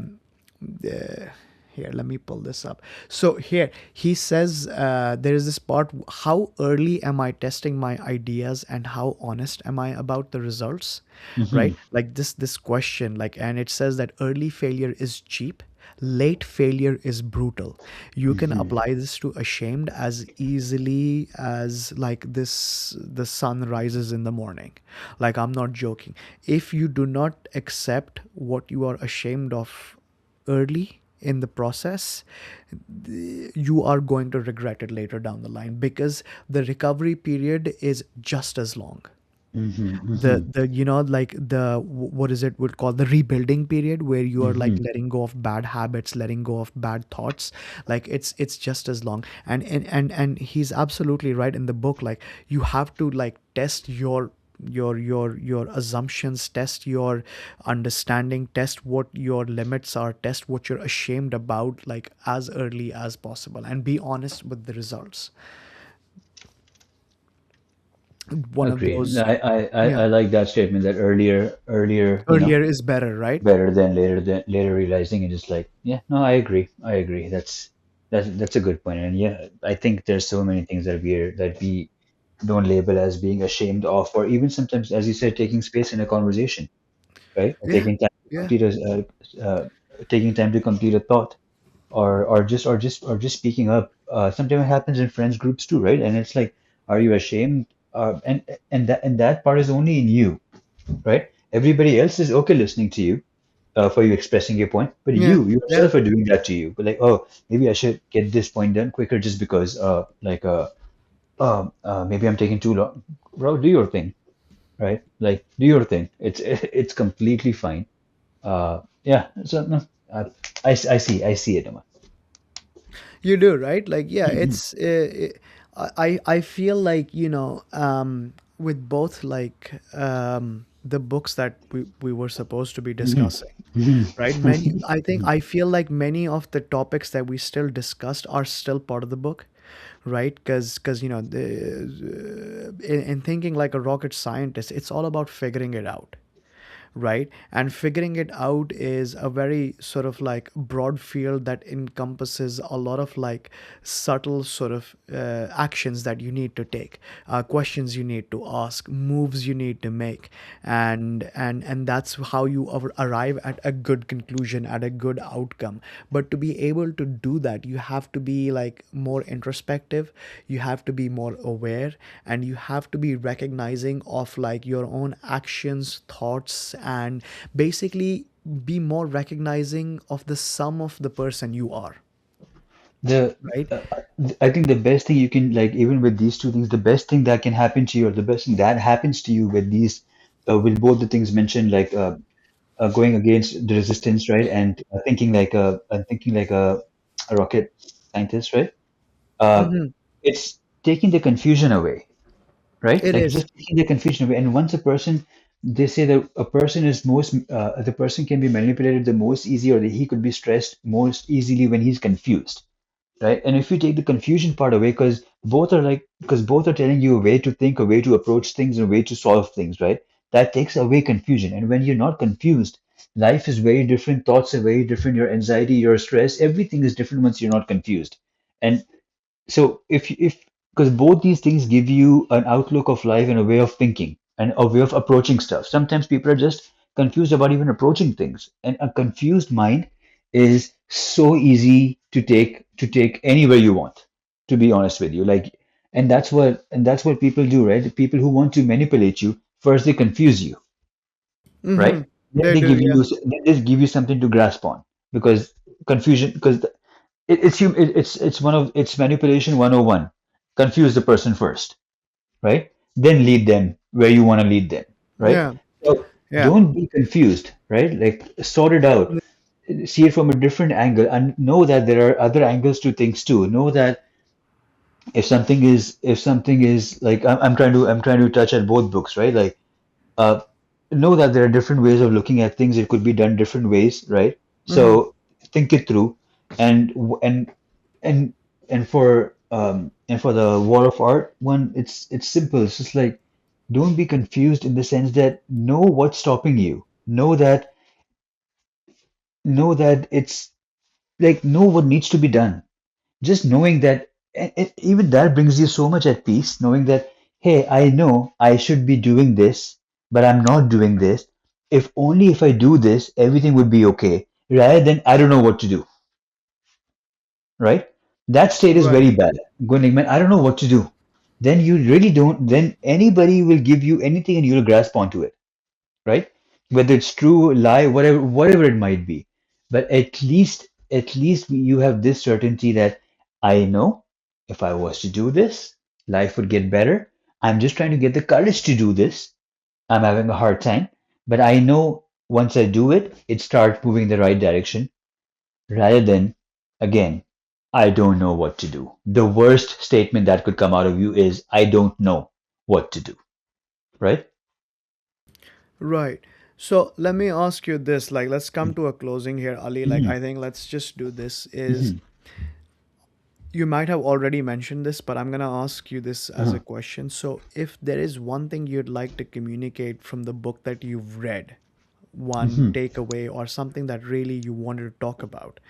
[SPEAKER 2] here, let me pull this up. So here he says, there is this part: how early am I testing my ideas and how honest am I about the results, right?
[SPEAKER 1] mhm,
[SPEAKER 2] Like this question, like, and it says that early failure is cheap, late failure is brutal. You can
[SPEAKER 1] mhm,
[SPEAKER 2] apply this to ashamed as easily as like this the sun rises in the morning. Like, I'm not joking. If you do not accept what you are ashamed of early in the process, you are going to regret it later down the line, because the recovery period is just as long.
[SPEAKER 1] mhm,
[SPEAKER 2] the
[SPEAKER 1] mhm,
[SPEAKER 2] the like what is it would call the rebuilding period, where you are like
[SPEAKER 1] mhm.
[SPEAKER 2] letting go of bad habits, letting go of bad thoughts. Like it's just as long. And he's absolutely right in the book. Like, you have to like test your assumptions, test your understanding, test what your limits are, test what you're ashamed about, like as early as possible, and be honest with the results. One of
[SPEAKER 1] Agree.
[SPEAKER 2] those. Yeah,
[SPEAKER 1] I like that statement that earlier,
[SPEAKER 2] earlier is better, right?
[SPEAKER 1] better than later realizing, and just like, yeah, no, I agree. That's a good point. And yeah, I think there's so many things that we don't label as being ashamed of, or even sometimes, as you said, taking space in a conversation, right? Or
[SPEAKER 2] Yeah,
[SPEAKER 1] taking time to
[SPEAKER 2] yeah.
[SPEAKER 1] complete taking time to complete a thought, or just speaking up. Sometimes it happens in friends groups too, right? And it's like, are you ashamed? And that part is only in you, right? Everybody else is okay listening to you, for you expressing your point, but
[SPEAKER 2] Yeah,
[SPEAKER 1] you
[SPEAKER 2] yeah.
[SPEAKER 1] yourself are doing that to you. But like, oh, maybe I should get this point done quicker just because, maybe I'm taking too long. Bro, do your thing, right? Like, do your thing. It's completely fine. Yeah. So no, I see it, Amma.
[SPEAKER 2] You do, right? Like, yeah,
[SPEAKER 1] Mhm,
[SPEAKER 2] I feel like, with both, like, the books that we were supposed to be
[SPEAKER 1] Mhm.
[SPEAKER 2] discussing,
[SPEAKER 1] Mhm.
[SPEAKER 2] right? I feel like many of the topics that we still discussed are still part of the book, right? Because in thinking like a rocket scientist, it's all about figuring it out, right? And figuring it out is a very sort of like broad field that encompasses a lot of like subtle sort of actions that you need to take, questions you need to ask, moves you need to make, and that's how you arrive at a good conclusion, at a good outcome. But to be able to do that, you have to be like more introspective, you have to be more aware, and you have to be recognizing of like your own actions, thoughts, and basically be more recognizing of the sum of the person you are,
[SPEAKER 1] The
[SPEAKER 2] right?
[SPEAKER 1] uh, I think the best thing you can like even with these two things, the best thing that can happen to you, or the best thing that happens to you with these, with both the things mentioned, like going against the resistance, right, and thinking like a rocket scientist, right? Uh,
[SPEAKER 2] Hmm.
[SPEAKER 1] it's taking the confusion away, right?
[SPEAKER 2] It
[SPEAKER 1] Like
[SPEAKER 2] is.
[SPEAKER 1] just taking the confusion away. And once a person, they say that a person is most, the person can be manipulated the most easy, or that he could be stressed most easily when he's confused, right? And if you take the confusion part away, because both are telling you a way to think, a way to approach things, and a way to solve things, right? That takes away confusion. And when you're not confused, life is very different, thoughts are very different, your anxiety, your stress, everything is different once you're not confused. And so if because both these things give you an outlook of life and a way of thinking and a way of approaching stuff. Sometimes people are just confused about even approaching things. And a confused mind is so easy to take anywhere you want, to be honest with you. Like and that's what people do, right? The people who want to manipulate you, first they confuse you,
[SPEAKER 2] Hmm.
[SPEAKER 1] right? Then
[SPEAKER 2] They
[SPEAKER 1] they
[SPEAKER 2] do,
[SPEAKER 1] give
[SPEAKER 2] yeah.
[SPEAKER 1] you then they give you something to grasp on because confusion because it's one of it's manipulation 101. Confuse the person first, right? Then lead them where you want to lead them, right?
[SPEAKER 2] Yeah.
[SPEAKER 1] So
[SPEAKER 2] Yeah.
[SPEAKER 1] don't be confused, right? Like sort it out, see it from a different angle, and know that there are other angles to things too. Know that if something is like I'm trying to touch at both books, right? Like uh, know that there are different ways of looking at things. It could be done different ways, right?
[SPEAKER 2] Hmm.
[SPEAKER 1] So think it through, and and and for the War of Art one, it's simple. It's just like don't be confused in the sense that know what's stopping you. Know that it's like know what needs to be done. Just knowing that, even that brings you so much at peace, knowing that, hey, I know I should be doing this, but I'm not doing this. If only if I do this, everything would be okay, rather than I don't know what to do, right? That state is
[SPEAKER 2] Right.
[SPEAKER 1] very bad. Going like, man, I don't know what to do. Then you really don't, then anybody will give you anything and you'll grasp onto it, right? Whether it's true, lie, whatever it might be. But at least you have this certainty that I know if I was to do this, life would get better. I'm just trying to get the courage to do this. I'm having a hard time, but I know once I do it, it starts moving in the right direction rather than, again, I don't know what to do. The worst statement that could come out of you is, I don't know what to do, right?
[SPEAKER 2] Right. So let me ask you this, like let's come to a closing here, Ali. Like
[SPEAKER 1] Mhm,
[SPEAKER 2] I think let's just do this is
[SPEAKER 1] mhm,
[SPEAKER 2] you might have already mentioned this, but I'm going to ask you this as a
[SPEAKER 1] uh-huh,
[SPEAKER 2] question. So, if there is one thing you'd like to communicate from the book that you've read, one
[SPEAKER 1] mhm.
[SPEAKER 2] takeaway or something that really you wanted to talk about,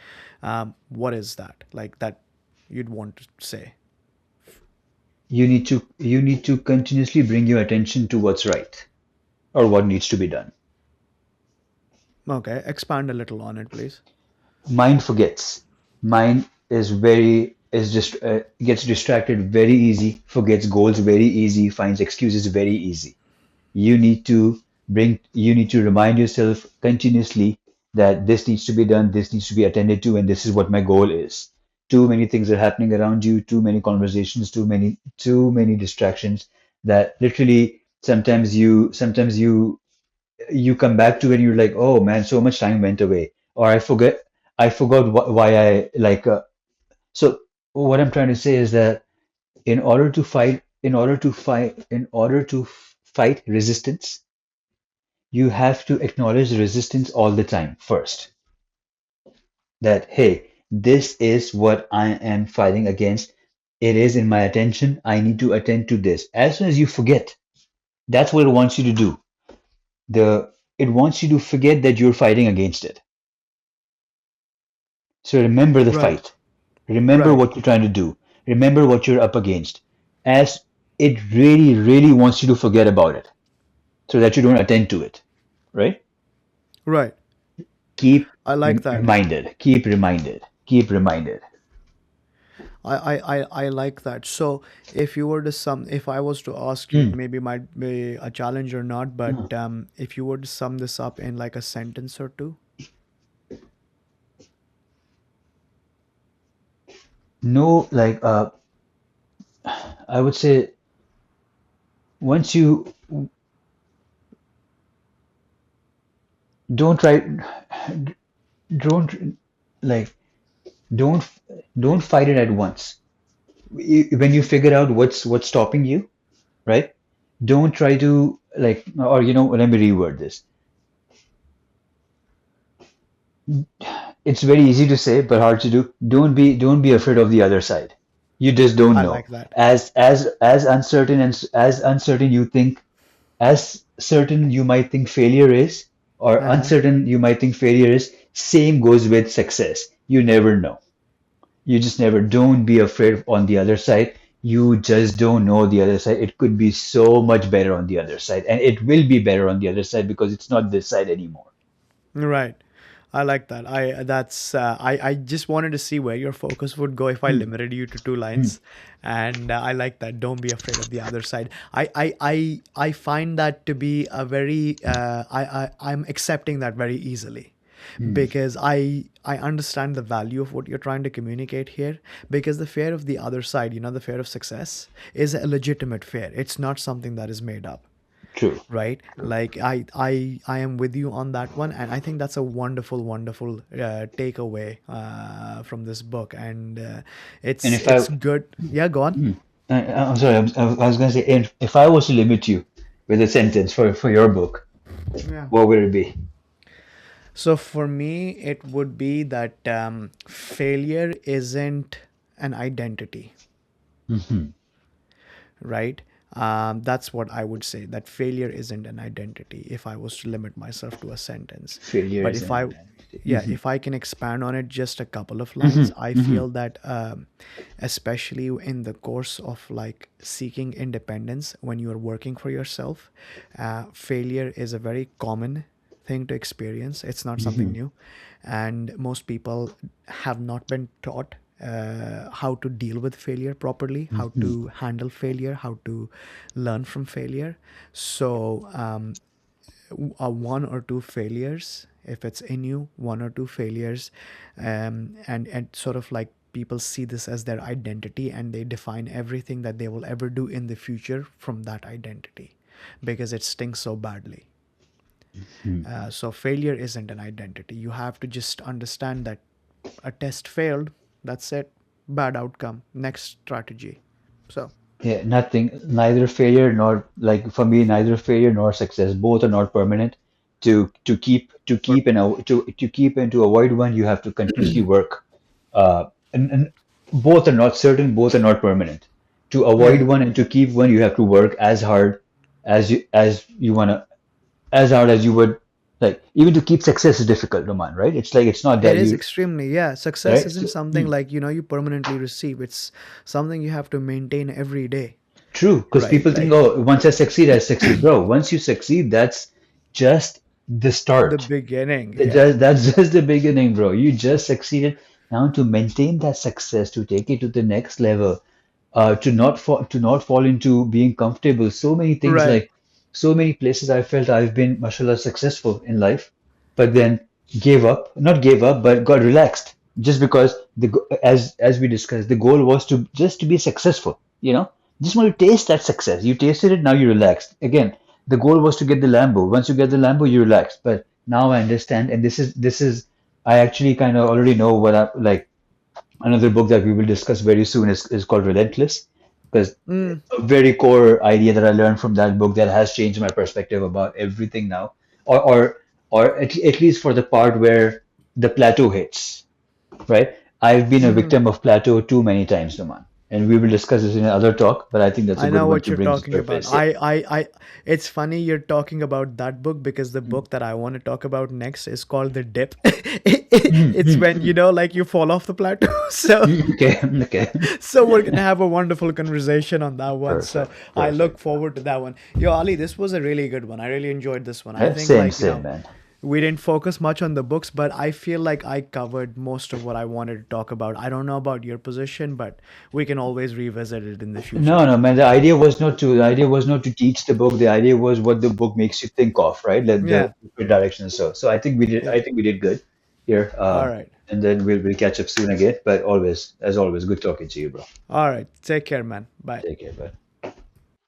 [SPEAKER 2] what is that? Like that you'd want to say?
[SPEAKER 1] You need to continuously bring your attention to what's right or what needs to be done.
[SPEAKER 2] Okay, expand a little on it, please.
[SPEAKER 1] Mind forgets. Mind is just gets distracted very easy, forgets goals very easy, finds excuses very easy. You need to remind yourself continuously that this needs to be done, this needs to be attended to, and this is what my goal is. Too many things are happening around you, too many conversations, too many distractions that literally sometimes you come back to it and you're like, oh man, so much time went away, or I forgot why I like. So what I'm trying to say is that in order to fight resistance, you have to acknowledge the resistance all the time first. That, hey, this is what I am fighting against. It is in my attention. I need to attend to this. As soon as you forget, that's what it wants you to do. It wants you to forget that you're fighting against it. So remember the
[SPEAKER 2] Right.
[SPEAKER 1] fight. Remember
[SPEAKER 2] Right.
[SPEAKER 1] what you're trying to do. Remember what you're up against. As it really, really wants you to forget about it so that you don't attend to it. Right?
[SPEAKER 2] Right.
[SPEAKER 1] Keep
[SPEAKER 2] I like that.
[SPEAKER 1] reminded. Keep reminded. Keep reminded.
[SPEAKER 2] I like that. So if I was to ask you,
[SPEAKER 1] Hmm.
[SPEAKER 2] maybe it might be a challenge or not, but if you were to sum this up in like a sentence or two.
[SPEAKER 1] No, like I would say once you don't try, don't like don't don't fight it at once. When you figure out what's stopping you, right? Don't try to like, or let me reword this. It's very easy to say, but hard to do. Don't be afraid of the other side. You just don't
[SPEAKER 2] I
[SPEAKER 1] know.
[SPEAKER 2] like that.
[SPEAKER 1] As uncertain and as uncertain you think, as certain you might think failure is, or
[SPEAKER 2] Uh-huh.
[SPEAKER 1] uncertain you might think failure is, same goes with success. You never know. You just never, don't be afraid on the other side. You just don't know the other side. It could be so much better on the other side, and it will be better on the other side because it's not this side anymore.
[SPEAKER 2] Right. I like that. I just wanted to see where your focus would go if I
[SPEAKER 1] Hmm,
[SPEAKER 2] limited you to two
[SPEAKER 1] hmm,
[SPEAKER 2] lines, and I like that. Don't be afraid of the other side. I find that to be a very I'm accepting that very easily,
[SPEAKER 1] hmm,
[SPEAKER 2] because I understand the value of what you're trying to communicate here, because the fear of the other side, the fear of success, is a legitimate fear. It's not something that is made up,
[SPEAKER 1] true.
[SPEAKER 2] right? Like I am with you on that one, and I think that's a wonderful takeaway from this book, and
[SPEAKER 1] And
[SPEAKER 2] it's good. Yeah, go on.
[SPEAKER 1] I'm sorry, I was going to say, if I was to limit you with a sentence for your book,
[SPEAKER 2] Yeah.
[SPEAKER 1] what would it be?
[SPEAKER 2] So for me, it would be that failure isn't an identity,
[SPEAKER 1] Hmm.
[SPEAKER 2] right? That's what I would say. That failure isn't an identity if I was to limit myself to a sentence.
[SPEAKER 1] Failure
[SPEAKER 2] But
[SPEAKER 1] is
[SPEAKER 2] if
[SPEAKER 1] an
[SPEAKER 2] I,
[SPEAKER 1] identity.
[SPEAKER 2] yeah, if I can expand on it just a couple of
[SPEAKER 1] Hmm.
[SPEAKER 2] lines, I
[SPEAKER 1] Hmm.
[SPEAKER 2] feel that, especially in the course of like seeking independence, when you are working for yourself, failure is a very common thing to experience. It's not something
[SPEAKER 1] Hmm.
[SPEAKER 2] new. And most people have not been taught how to deal with failure properly, how
[SPEAKER 1] Hmm.
[SPEAKER 2] to handle failure, how to learn from failure. So, one or two failures, if it's in you, one or two failures, and sort of like people see this as their identity, and they define everything that they will ever do in the future from that identity, because it stings so badly.
[SPEAKER 1] Hmm.
[SPEAKER 2] So failure isn't an identity. You have to just understand that a test failed. That's it. Bad outcome. Next strategy. So
[SPEAKER 1] Yeah, nothing, neither failure nor, like for me, neither failure nor success. Both are not permanent. To keep and to avoid one, you have to continuously work. And both are not certain. Both are not permanent. To avoid
[SPEAKER 2] yeah,
[SPEAKER 1] one and to keep one, you have to work as hard as you wanna, as hard as you would. Like even to keep success is difficult, Roman, right? It's like it's not
[SPEAKER 2] it
[SPEAKER 1] that
[SPEAKER 2] is
[SPEAKER 1] you,
[SPEAKER 2] extremely. Yeah, success
[SPEAKER 1] right?
[SPEAKER 2] isn't
[SPEAKER 1] So,
[SPEAKER 2] something like you permanently receive. It's something you have to maintain every day,
[SPEAKER 1] true, because
[SPEAKER 2] right?
[SPEAKER 1] people think,
[SPEAKER 2] Like
[SPEAKER 1] oh, once I succeed, bro. Once you succeed, that's just the
[SPEAKER 2] the
[SPEAKER 1] start.
[SPEAKER 2] beginning. Yeah,
[SPEAKER 1] That's just the beginning, bro. You just succeeded. Now to maintain that success, to take it to the next level, to not fall into being comfortable. So many things,
[SPEAKER 2] right.
[SPEAKER 1] like so many places I felt I've been, mashallah, successful in life, but then gave up. Not gave up, but got relaxed just because as we discussed, the goal was to just to be successful. Just want to taste that success. You tasted it, now you relaxed. Again, the goal was to get the Lambo. Once you get the Lambo, you relax. But now I understand, and this is I actually kind of already know what I like. Another book that we will discuss very soon is called Relentless, because
[SPEAKER 2] Mm,
[SPEAKER 1] a very core idea that I learned from that book that has changed my perspective about everything now. or at least for the part where the plateau hits, right? I've been a
[SPEAKER 2] Hmm.
[SPEAKER 1] victim of plateau too many times, Naman, and we will discuss this in another talk. But I think that's a
[SPEAKER 2] I
[SPEAKER 1] good
[SPEAKER 2] know
[SPEAKER 1] one
[SPEAKER 2] what
[SPEAKER 1] to
[SPEAKER 2] you're
[SPEAKER 1] bring to
[SPEAKER 2] talking about.
[SPEAKER 1] surface. Yeah.
[SPEAKER 2] It's funny you're talking about that book because the
[SPEAKER 1] Mm,
[SPEAKER 2] book that I want to talk about next is called The Dip.
[SPEAKER 1] mm,
[SPEAKER 2] It's
[SPEAKER 1] mm,
[SPEAKER 2] when,
[SPEAKER 1] mm.
[SPEAKER 2] like you fall off the plateau. So,
[SPEAKER 1] Okay, okay,
[SPEAKER 2] so we're gonna have a wonderful conversation on that one. So
[SPEAKER 1] perfect,
[SPEAKER 2] I look
[SPEAKER 1] perfect.
[SPEAKER 2] forward to that one. Yo, Ali, this was a really good one. I really enjoyed this one. I
[SPEAKER 1] Yeah,
[SPEAKER 2] think
[SPEAKER 1] same,
[SPEAKER 2] like,
[SPEAKER 1] same, man.
[SPEAKER 2] we didn't focus much on the books, but I feel like I covered most of what I wanted to talk about. I don't know about your position, but we can always revisit it in the future.
[SPEAKER 1] No, no, man. The idea was not to teach the book. The idea was what the book makes you think of, right?
[SPEAKER 2] Yeah.
[SPEAKER 1] The direction. So I think we did.
[SPEAKER 2] Yeah.
[SPEAKER 1] I think we did good here.
[SPEAKER 2] All right.
[SPEAKER 1] And then we'll catch up soon again. But always, as always, good talking to you, bro.
[SPEAKER 2] All right. Take care, man. Bye.
[SPEAKER 1] Take care, bye.